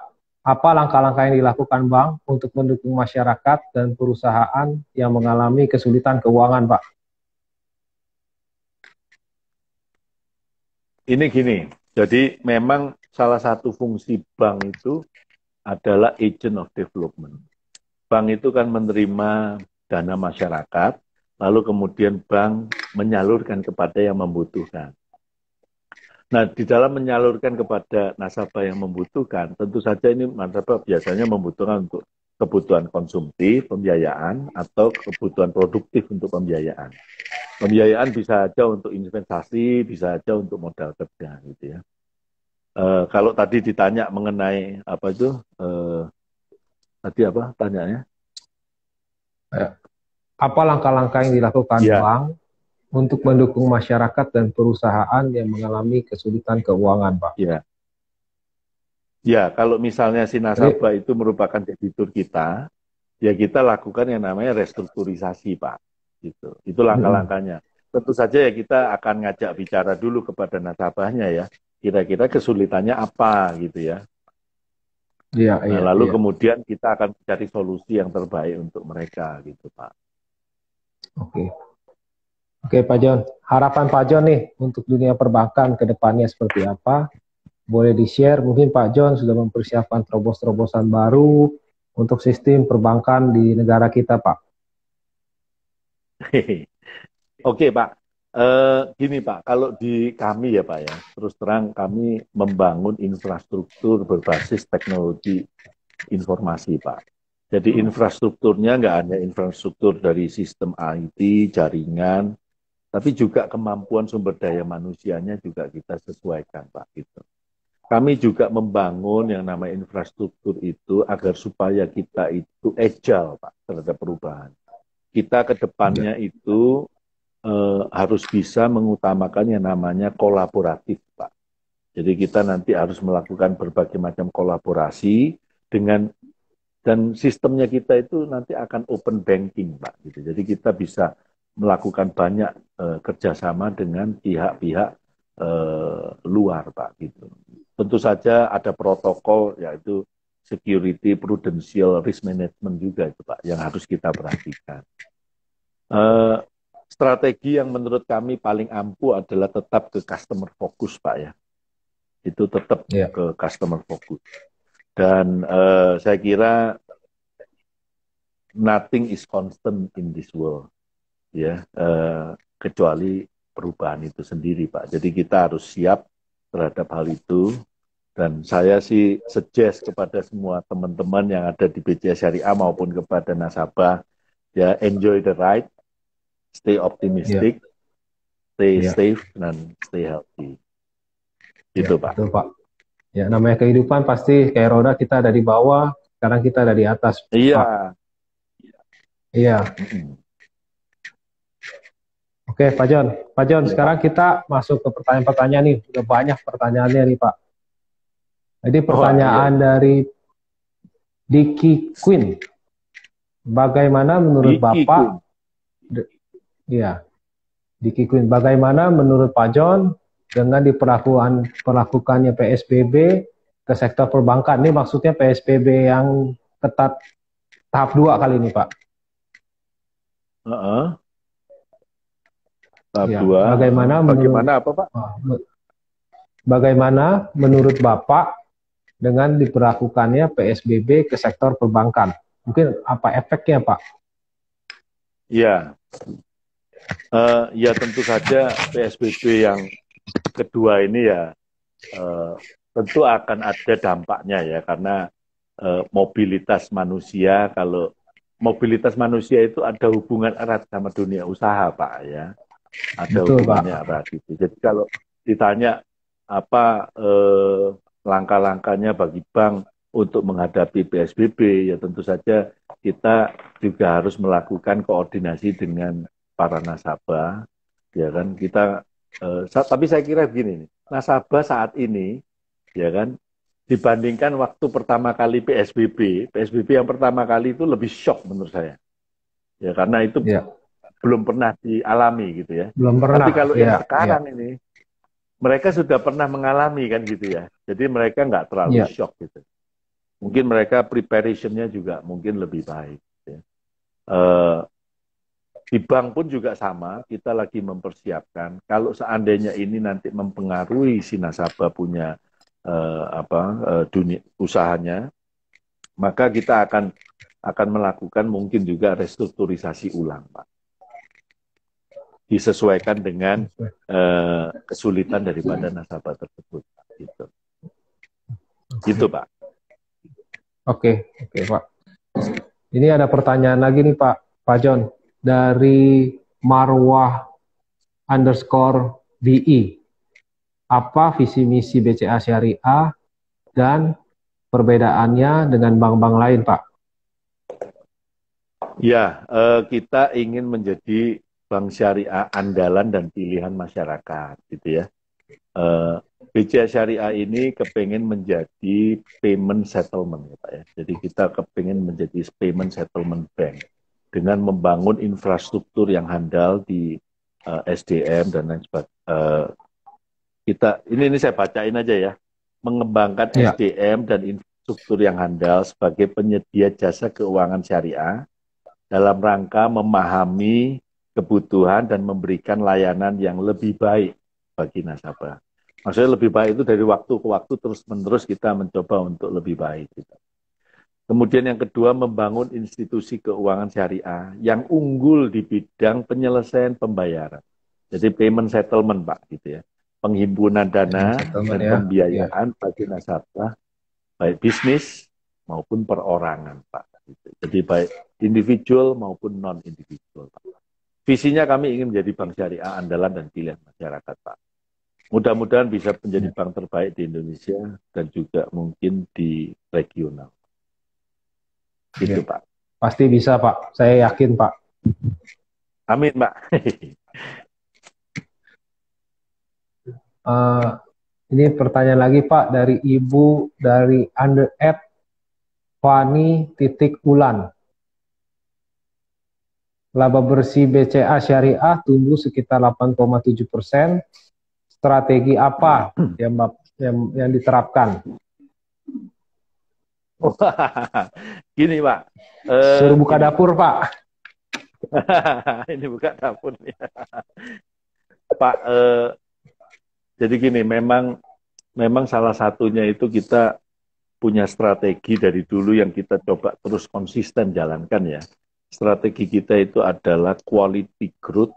Apa langkah-langkah yang dilakukan Bank untuk mendukung masyarakat dan perusahaan yang mengalami kesulitan keuangan Pak? ini gini. Jadi memang salah satu fungsi bank itu adalah agent of development. Bank itu kan menerima dana masyarakat, lalu kemudian bank menyalurkan kepada yang membutuhkan. Nah, di dalam menyalurkan kepada nasabah yang membutuhkan, tentu saja ini nasabah biasanya membutuhkan untuk kebutuhan konsumtif, pembiayaan, atau kebutuhan produktif untuk pembiayaan. Pembiayaan bisa saja untuk investasi, bisa saja untuk modal kerja, gitu ya. Kalau tadi ditanya mengenai apa itu, tadi apa tanyanya? Ya. Apa langkah-langkah yang dilakukan Ya, bank untuk mendukung masyarakat dan perusahaan yang mengalami kesulitan keuangan, Pak? ya, ya. Kalau misalnya si Jadi, nasabah itu merupakan debitur kita, ya kita lakukan yang namanya restrukturisasi, Pak. Gitu. Itu mm-mm. langkah-langkahnya. Tentu saja ya kita akan ngajak bicara dulu kepada nasabahnya ya. Kira-kira kesulitannya apa gitu ya. Iya, Nah, iya, lalu iya. kemudian kita akan cari solusi yang terbaik untuk mereka gitu, Pak. Oke. Oke, Pak John. Harapan Pak John nih untuk dunia perbankan ke depannya seperti apa? Boleh di-share, mungkin Pak John sudah mempersiapkan terobosan-terobosan baru untuk sistem perbankan di negara kita, Pak. Oke, Pak. Gini, Pak, kalau di kami ya, Pak ya, terus terang kami membangun infrastruktur berbasis teknologi informasi, Pak. Jadi infrastrukturnya nggak hanya infrastruktur dari sistem IT, jaringan, tapi juga kemampuan sumber daya manusianya juga kita sesuaikan, Pak. Gitu. Kami juga membangun yang namanya infrastruktur itu agar supaya kita itu agile, Pak, terhadap perubahan. Kita ke Ya. depannya itu harus bisa mengutamakan yang namanya kolaboratif, Pak. Jadi kita nanti harus melakukan berbagai macam kolaborasi dengan dan sistemnya kita itu nanti akan open banking, Pak. Gitu. Jadi kita bisa melakukan banyak kerjasama dengan pihak-pihak luar, Pak. Gitu. Tentu saja ada protokol yaitu security, prudential, risk management juga itu, Pak, yang harus kita perhatikan. Eh, Strategi yang menurut kami paling ampuh adalah tetap ke customer focus, Pak ya. Itu tetap Ya. ke customer focus. Dan saya kira nothing is constant in this world, ya, kecuali perubahan itu sendiri, Pak. Jadi kita harus siap terhadap hal itu. Dan saya sih suggest kepada semua teman-teman yang ada di BCA Syariah maupun kepada nasabah, ya enjoy the ride, stay Ya. optimistic, stay Ya. safe, dan stay healthy. Ya, Gitu, Pak. betul Pak. Ya, namanya kehidupan pasti kayak roda kita ada di bawah, sekarang kita ada di atas, Pak. Iya. Iya. Mm-mm. Oke, Pak John. Pak John, Ya, sekarang Pak. kita masuk ke pertanyaan-pertanyaan nih. Udah banyak pertanyaannya nih, Pak. Jadi Wah, iya, pertanyaan iya. dari Dicky Queen. Bagaimana menurut Diki Bapak, Queen. ya, Dicky Queen, bagaimana menurut Pak John dengan perlakukannya PSBB ke sektor perbankan? Ini maksudnya PSBB yang ketat tahap 2 kali ini, Pak. Heeh. Tahap Ya, dua. Heeh. Bagaimana apa, Pak? bagaimana menurut Bapak dengan diberlakukannya PSBB ke sektor perbankan? Mungkin apa efeknya, Pak? Iya. Ya tentu saja PSBB yang kedua ini ya tentu akan ada dampaknya ya karena mobilitas manusia kalau mobilitas manusia itu ada hubungan erat sama dunia usaha, Pak ya. Ada Betul, hubungannya Pak. erat itu. Jadi kalau ditanya apa langkah-langkahnya bagi bank untuk menghadapi PSBB, ya tentu saja kita juga harus melakukan koordinasi dengan para nasabah, ya kan? Kita, tapi saya kira begini, nasabah saat ini, ya kan, dibandingkan waktu pertama kali PSBB yang pertama kali itu lebih shock menurut saya, ya karena itu Ya, belum pernah dialami gitu ya. belum Tapi pernah. kalau yang Ya, ya, sekarang ini, mereka sudah pernah mengalami kan gitu ya. Jadi mereka nggak terlalu ya. shock gitu. Mungkin mereka preparation-nya juga mungkin lebih baik. Ya. Eh, di bank pun juga sama, kita lagi mempersiapkan. Kalau seandainya ini nanti mempengaruhi si nasabah punya dunia usahanya, maka kita akan melakukan mungkin juga restrukturisasi ulang, Pak. disesuaikan dengan kesulitan daripada nasabah tersebut. Gitu. Gitu, Pak. Oke, Pak. Ini ada pertanyaan lagi nih Pak John dari Marwah underscore VI. Apa visi misi BCA Syariah dan perbedaannya dengan bank-bank lain, Pak? Ya, kita ingin menjadi bank syariah andalan dan pilihan masyarakat, gitu ya. BCA Syariah ini kepengen menjadi payment settlement, ya Pak ya. Jadi kita kepengen menjadi payment settlement bank dengan membangun infrastruktur yang handal di SDM dan lain sebagainya. Ini saya bacain aja ya, mengembangkan SDM dan infrastruktur yang handal sebagai penyedia jasa keuangan syariah dalam rangka memahami kebutuhan dan memberikan layanan yang lebih baik bagi nasabah. Maksudnya lebih baik itu dari waktu ke waktu terus-menerus kita mencoba untuk lebih baik. Kemudian yang kedua, membangun institusi keuangan syariah yang unggul di bidang penyelesaian pembayaran. Jadi payment settlement, Pak, gitu ya. Penghimpunan dana dan pembiayaan bagi nasabah, baik bisnis maupun perorangan, Pak. Jadi baik individual maupun non-individual, Pak. Visinya kami ingin menjadi bank syariah andalan dan pilihan masyarakat, Pak. Mudah-mudahan bisa menjadi bank terbaik di Indonesia dan juga mungkin di regional. Gitu, Pak. Pasti bisa, Pak. Saya yakin, Pak. Amin, Pak. Ini pertanyaan lagi, Pak, dari Ibu dari @Fani_Ulan. Laba bersih BCA Syariah tumbuh sekitar 8,7%. Strategi apa yang diterapkan? Gini, Pak. Suruh buka dapur, Pak. Ini buka dapur. Pak, jadi gini, memang salah satunya itu kita punya strategi dari dulu yang kita coba terus konsisten jalankan ya. Strategi kita itu adalah quality growth,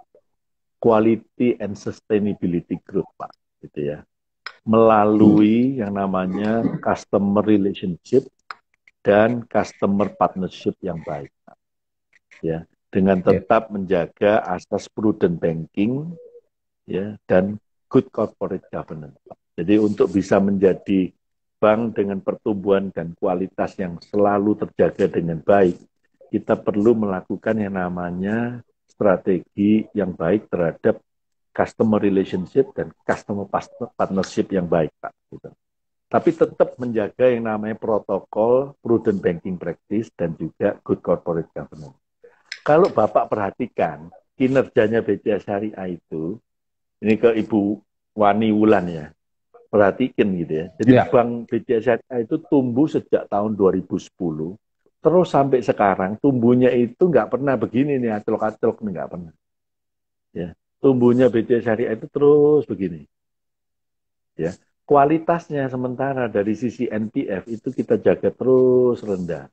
quality and sustainability growth, Pak. Gitu ya. Melalui yang namanya customer relationship dan customer partnership yang baik, Pak. Ya, dengan tetap menjaga asas prudent banking, ya, dan good corporate governance. Jadi untuk bisa menjadi bank dengan pertumbuhan dan kualitas yang selalu terjaga dengan baik, kita perlu melakukan yang namanya strategi yang baik terhadap customer relationship dan customer partnership yang baik, Pak. Gitu. Tapi tetap menjaga yang namanya protokol, prudent banking practice, dan juga good corporate governance. Kalau Bapak perhatikan, kinerjanya BCA Syariah itu, ini ke Ibu Wani Wulan ya, perhatikan gitu ya. Jadi Bank BCA Syariah itu tumbuh sejak tahun 2010, terus sampai sekarang tumbuhnya itu nggak pernah begini nih, aclok-aclok nih, nggak pernah. Ya, tumbuhnya BCA Syariah itu terus begini. Ya, kualitasnya sementara dari sisi NPF itu kita jaga terus rendah.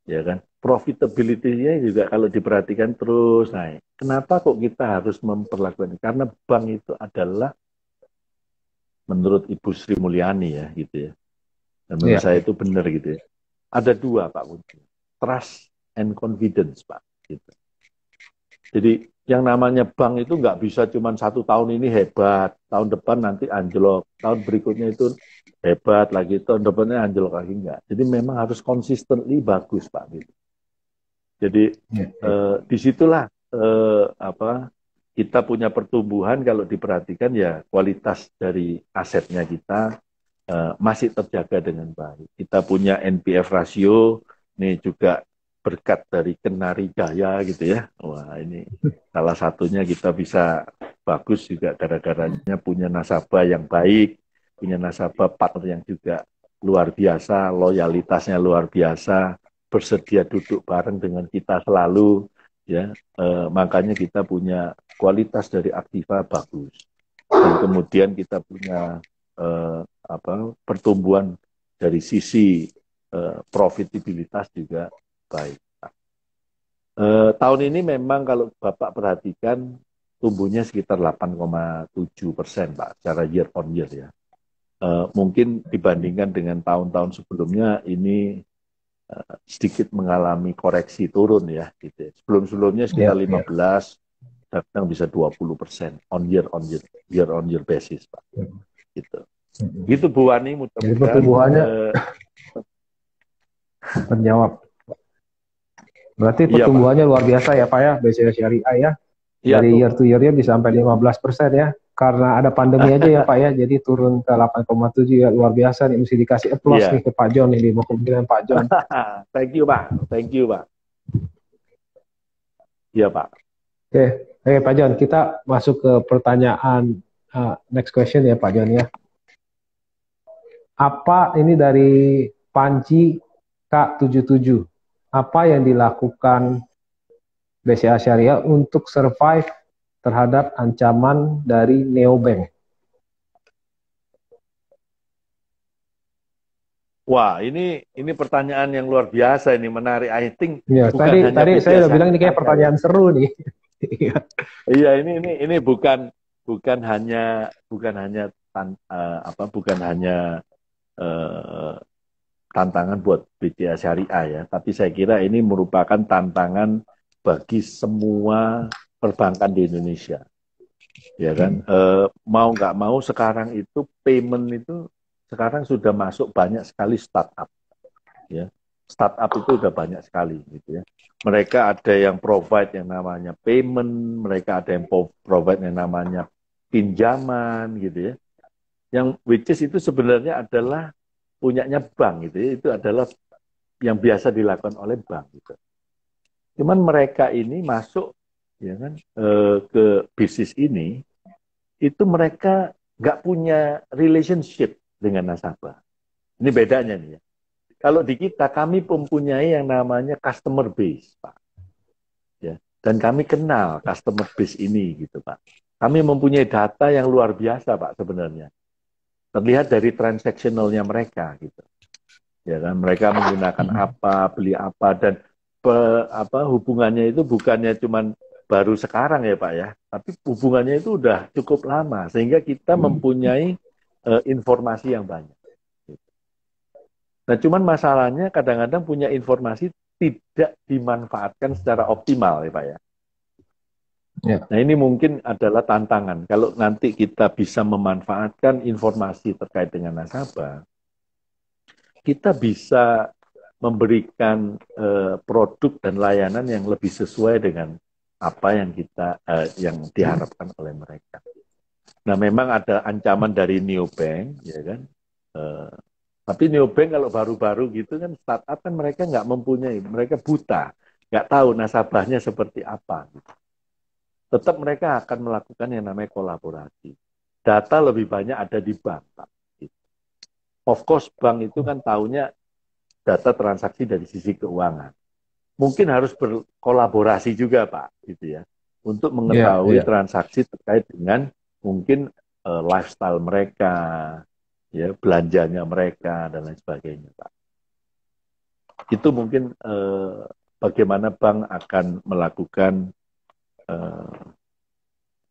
Ya kan? Profitability-nya juga kalau diperhatikan terus naik. Kenapa kok kita harus memperlakukan? Karena bank itu adalah menurut Ibu Sri Mulyani ya gitu ya. Dan menurut saya itu benar gitu ya. Ada dua Pak kunci. Trust and confidence Pak. Gitu. Jadi yang namanya bank itu nggak bisa cuma 1 tahun ini hebat, tahun depan nanti anjlok, tahun berikutnya itu hebat lagi, tahun depannya anjlok lagi enggak. Jadi memang harus consistently bagus Pak gitu. Jadi disitulah kita punya pertumbuhan kalau diperhatikan ya kualitas dari asetnya kita masih terjaga dengan baik. Kita punya NPF rasio, ini juga berkat dari Kenari Jaya gitu ya. Wah ini salah satunya kita bisa bagus juga gara-garanya punya nasabah yang baik, punya nasabah partner yang juga luar biasa, loyalitasnya luar biasa, bersedia duduk bareng dengan kita selalu, ya. Makanya kita punya kualitas dari aktiva bagus. Dan kemudian kita punya pertumbuhan dari sisi profitabilitas juga baik. Tahun ini memang kalau Bapak perhatikan tumbuhnya sekitar 8,7% Pak, secara year on year ya. Mungkin dibandingkan dengan tahun-tahun sebelumnya ini sedikit mengalami koreksi turun ya, gitu. Sebelum-sebelumnya sekitar 15, sekarang bisa 20% year on year basis Pak. Gitu. Gitu Bu Wani, Jadi mudah-mudahan pertumbuhannya terjawab. Berarti iya, pertumbuhannya luar biasa ya Pak ya, BCA Syariah ya. iya, Dari tuh. year to year-nya bisa sampai 15% ya. Karena ada pandemi aja ya Pak ya, jadi turun ke 8,7 ya, luar biasa nih, mesti dikasih applause Iya. nih ke Pak John nih, mau kemungkinan Pak John. Thank you Pak, thank you Pak. Iya Pak. Oke, Pak John, kita masuk ke pertanyaan next question ya Pak John ya. Apa ini dari Panji K77? Apa yang dilakukan BCA Syariah untuk survive terhadap ancaman dari neobank? Wah, ini pertanyaan yang luar biasa, ini menarik. I think Ya, bukan hanya tadi saya udah bilang ini kayak BCA pertanyaan seru nih. Iya, ini bukan hanya eh, tantangan buat BCA Syariah ya, tapi saya kira ini merupakan tantangan bagi semua perbankan di Indonesia. Ya kan, mau nggak mau sekarang itu payment itu sekarang sudah masuk banyak sekali startup. Ya, startup itu udah banyak sekali gitu ya. Mereka ada yang provide yang namanya payment, mereka ada yang provide yang namanya pinjaman gitu ya. Yang which is itu sebenarnya adalah punyanya bank gitu ya. Itu adalah yang biasa dilakukan oleh bank gitu. Cuman mereka ini masuk ya kan ke bisnis ini itu mereka nggak punya relationship dengan nasabah. Ini bedanya nih ya. Kalau di kita, kami mempunyai yang namanya customer base, Pak. Ya, dan kami kenal customer base ini, gitu, Pak. Kami mempunyai data yang luar biasa, Pak, sebenarnya. Terlihat dari transaksionalnya mereka, gitu. Ya kan, mereka menggunakan apa, beli apa, dan hubungannya itu bukannya cuman baru sekarang ya, Pak, ya. Tapi hubungannya itu udah cukup lama, sehingga kita mempunyai informasi yang banyak. Nah, cuman masalahnya kadang-kadang punya informasi tidak dimanfaatkan secara optimal, ya Pak ya. Ya. Nah, ini mungkin adalah tantangan. Kalau nanti kita bisa memanfaatkan informasi terkait dengan nasabah, kita bisa memberikan produk dan layanan yang lebih sesuai dengan apa yang yang diharapkan oleh mereka. Nah, memang ada ancaman dari neobank, ya kan. Tapi neobank kalau baru-baru gitu kan startup kan mereka nggak mempunyai, mereka buta, nggak tahu nasabahnya seperti apa. Gitu. Tetap mereka akan melakukan yang namanya kolaborasi. Data lebih banyak ada di bank, Pak. Gitu. Of course bank itu kan tahunya data transaksi dari sisi keuangan. Mungkin harus berkolaborasi juga, Pak, gitu ya, untuk mengetahui transaksi terkait dengan mungkin lifestyle mereka, ya belanjanya mereka dan lain sebagainya, Pak. Itu mungkin bagaimana bank akan melakukan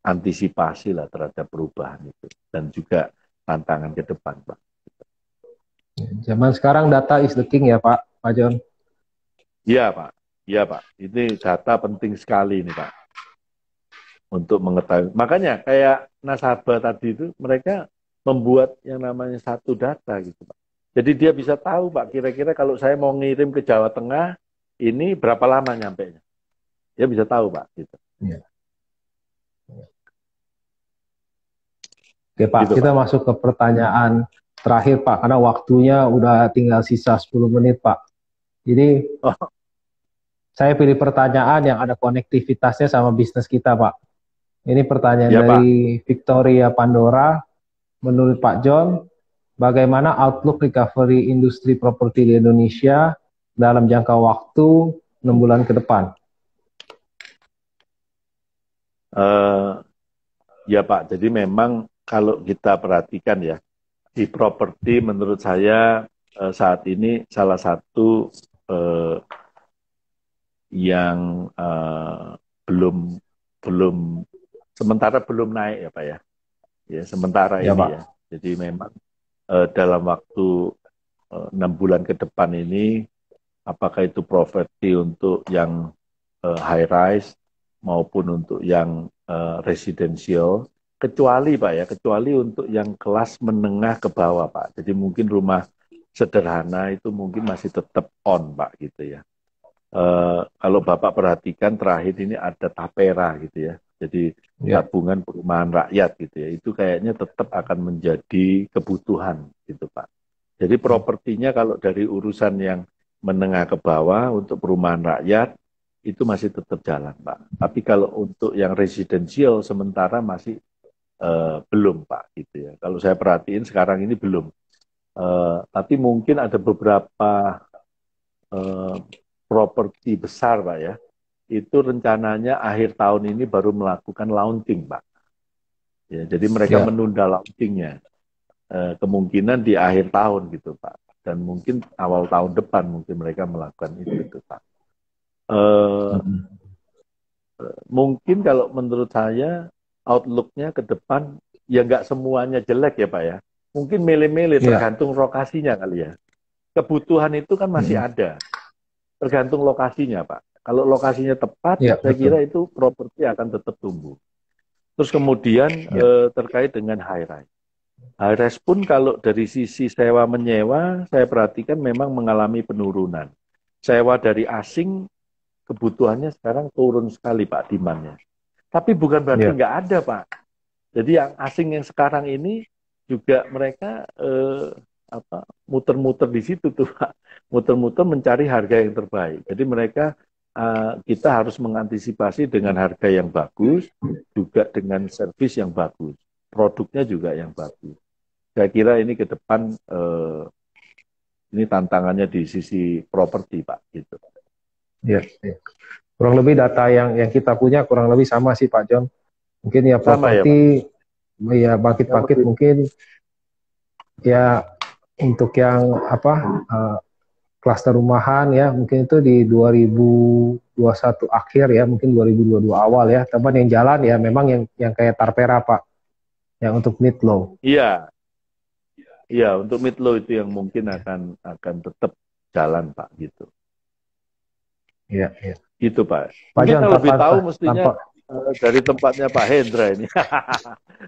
antisipasi lah terhadap perubahan itu dan juga tantangan ke depan, Pak. Zaman sekarang data is the king ya Pak John. Iya Pak, iya Pak. Ini data penting sekali nih Pak untuk mengetahui. Makanya kayak nasabah tadi itu mereka membuat yang namanya satu data gitu Pak. Jadi dia bisa tahu Pak, kira-kira kalau saya mau ngirim ke Jawa Tengah, ini berapa lama nyampenya. Dia bisa tahu Pak. Gitu. Ya. Oke Pak, gitu, kita Pak. Masuk ke pertanyaan terakhir Pak, karena waktunya udah tinggal sisa 10 menit Pak. Jadi, saya pilih pertanyaan yang ada konektivitasnya sama bisnis kita Pak. Ini pertanyaan ya, dari Pak. Victoria Pandora. Menurut Pak John, bagaimana outlook recovery industri properti di Indonesia dalam jangka waktu 6 bulan ke depan? Ya Pak, jadi memang kalau kita perhatikan ya, di properti menurut saya saat ini salah satu yang belum sementara belum naik ya Pak ya. Ya sementara Ya, ini Pak. ya. Jadi memang dalam waktu 6 bulan ke depan ini, apakah itu properti untuk yang high rise maupun untuk yang residential, kecuali Pak ya, kecuali untuk yang kelas menengah ke bawah Pak. Jadi mungkin rumah sederhana itu mungkin masih tetap on Pak gitu ya. Kalau Bapak perhatikan terakhir ini ada tapera gitu ya. Jadi Ya. tabungan perumahan rakyat gitu ya. Itu kayaknya tetap akan menjadi kebutuhan gitu Pak. Jadi propertinya kalau dari urusan yang menengah ke bawah untuk perumahan rakyat itu masih tetap jalan Pak. Tapi kalau untuk yang residensial sementara masih belum Pak gitu ya. Kalau saya perhatiin sekarang ini belum. Tapi mungkin ada beberapa eh, properti besar Pak ya, itu rencananya akhir tahun ini baru melakukan launching Pak. Ya, jadi mereka Ya. menunda launchingnya, kemungkinan di akhir tahun gitu Pak. Dan mungkin awal tahun depan mungkin mereka melakukan itu gitu, Pak. Mungkin kalau menurut saya outlook-nya ke depan ya nggak semuanya jelek ya Pak ya. Mungkin milih-milih tergantung lokasinya kali ya. Kebutuhan itu kan masih ada. Tergantung lokasinya, Pak. Kalau lokasinya tepat, Ya, saya betul. kira itu properti akan tetap tumbuh. Terus kemudian Ya. terkait dengan high rise. High rise pun kalau dari sisi sewa menyewa, saya perhatikan memang mengalami penurunan. Sewa dari asing, kebutuhannya sekarang turun sekali, Pak, demand-nya. Tapi bukan berarti Ya. nggak ada, Pak. Jadi yang asing yang sekarang ini juga mereka muter-muter di situ tuh, Pak. Muter-muter mencari harga yang terbaik. Jadi mereka kita harus mengantisipasi dengan harga yang bagus, juga dengan servis yang bagus, produknya juga yang bagus. Saya kira ini ke depan ini tantangannya di sisi properti, Pak. Gitu. Ya. Ya. Kurang lebih data yang kita punya kurang lebih sama sih Pak John. Mungkin ya Sama ya, Pak? properti ya bangkit-bangkit mungkin ya untuk yang klaster rumahan ya mungkin itu di 2021 akhir ya mungkin 2022 awal ya. Tapi yang jalan ya memang yang kayak Tarpera Pak, yang untuk mid low. Iya, iya untuk mid low itu yang mungkin akan tetap jalan Pak gitu. Iya, iya. Gitu Pak. Pak Mungkin John, yang lebih tahu mestinya dari tempatnya Pak Hendra ini.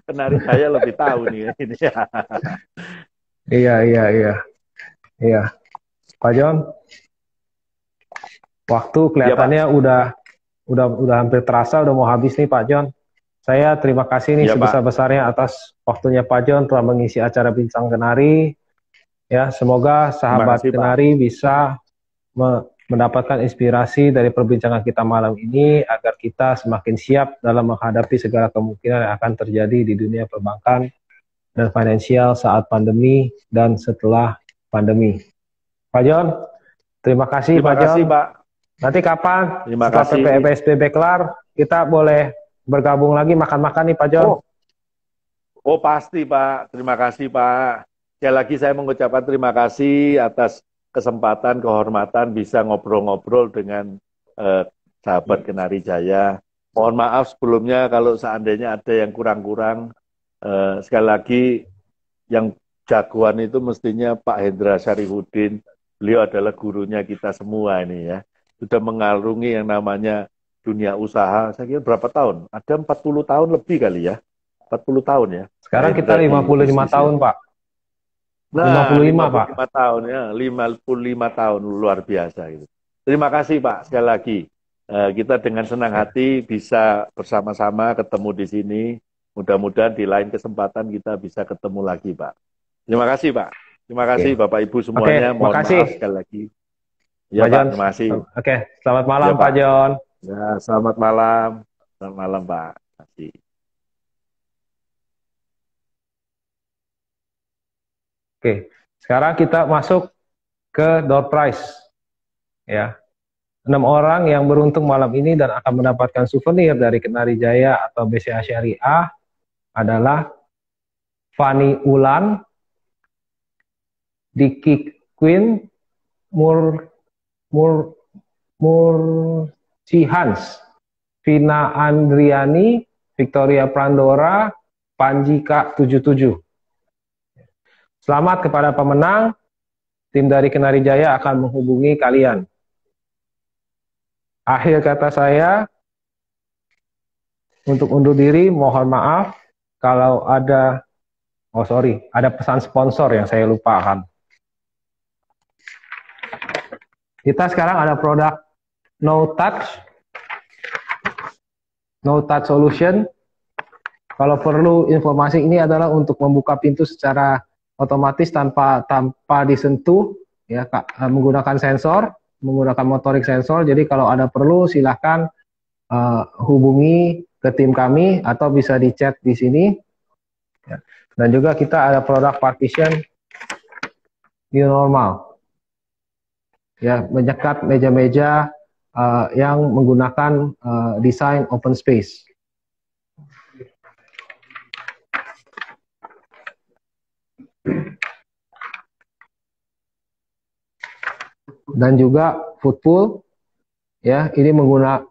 Kenari saya lebih tahu nih ini. Iya, iya, iya. Iya. Pak John, waktu kelihatannya udah hampir terasa, udah mau habis nih Pak John. Saya terima kasih nih sebesar-besarnya atas waktunya Pak John telah mengisi acara Bincang Kenari. Ya, semoga sahabat Kenari bisa mendapatkan inspirasi dari perbincangan kita malam ini agar kita semakin siap dalam menghadapi segala kemungkinan yang akan terjadi di dunia perbankan dan finansial saat pandemi dan setelah pandemi. Pak John, terima kasih Pak John. Pak. Nanti kapan setelah PSBB kelar kita boleh bergabung lagi makan-makan nih Pak John. Oh pasti Pak, terima kasih Pak. Sekali lagi saya mengucapkan terima kasih atas kesempatan, kehormatan bisa ngobrol-ngobrol dengan sahabat Kenari Jaya. Mohon maaf sebelumnya kalau seandainya ada yang kurang-kurang. Sekali lagi yang jagoan itu mestinya Pak Hendra Syarifuddin. Beliau adalah gurunya kita semua ini ya. Sudah mengarungi yang namanya dunia usaha. Saya kira berapa tahun? Ada 40 tahun lebih kali ya. 40 tahun ya. Sekarang kita 55 tahun, Pak. Nah, 55 Pak. Tahun ya, 55 tahun luar biasa gitu. Terima kasih Pak sekali lagi. Kita dengan senang hati bisa bersama-sama ketemu di sini. Mudah-mudahan di lain kesempatan kita bisa ketemu lagi Pak. Terima kasih Pak. Terima kasih Bapak Ibu semuanya. Mohon maaf sekali lagi. Ya Pak, terima kasih. Oke, selamat malam Pak John. Ya, selamat malam. Selamat malam Pak. Terima kasih. Oke, sekarang kita masuk ke door prize. Ya. 6 orang yang beruntung malam ini dan akan mendapatkan souvenir dari Kenari Jaya atau BCA Syariah adalah Fani Ulan, Diki Queen, Mursi Hans, Vina Andriani, Victoria Prandora, Panji K77. Selamat kepada pemenang. Tim dari Kenari Jaya akan menghubungi kalian. Akhir kata saya, untuk undur diri, mohon maaf kalau ada pesan sponsor yang saya lupakan. Kita sekarang ada produk No Touch Solution. Kalau perlu informasi, ini adalah untuk membuka pintu secara otomatis tanpa disentuh, ya, menggunakan sensor, menggunakan motorik sensor. Jadi kalau ada perlu, silahkan hubungi ke tim kami atau bisa di chat di sini. Ya. Dan juga kita ada produk partition new normal, ya, menyekat meja-meja yang menggunakan desain open space. Dan juga footpool, ya, ini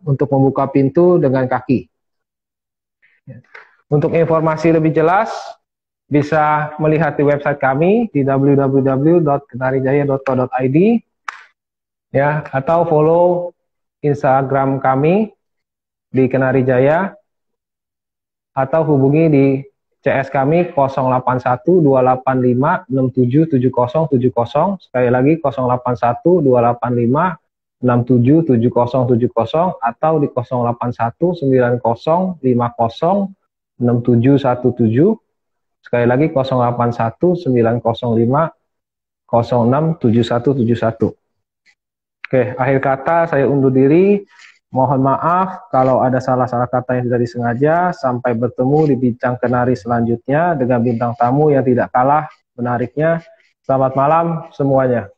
untuk membuka pintu dengan kaki. Untuk informasi lebih jelas bisa melihat di website kami di www.kenarijaya.co.id, ya, atau follow Instagram kami di Kenari Jaya, atau hubungi di CS kami 081285677070. Sekali lagi 081285677070 atau di 081905061717. Sekali lagi 081905067171. Oke, akhir kata saya undur diri. Mohon maaf kalau ada salah-salah kata yang tidak disengaja. Sampai bertemu di Bincang Kenari selanjutnya dengan bintang tamu yang tidak kalah menariknya. Selamat malam semuanya.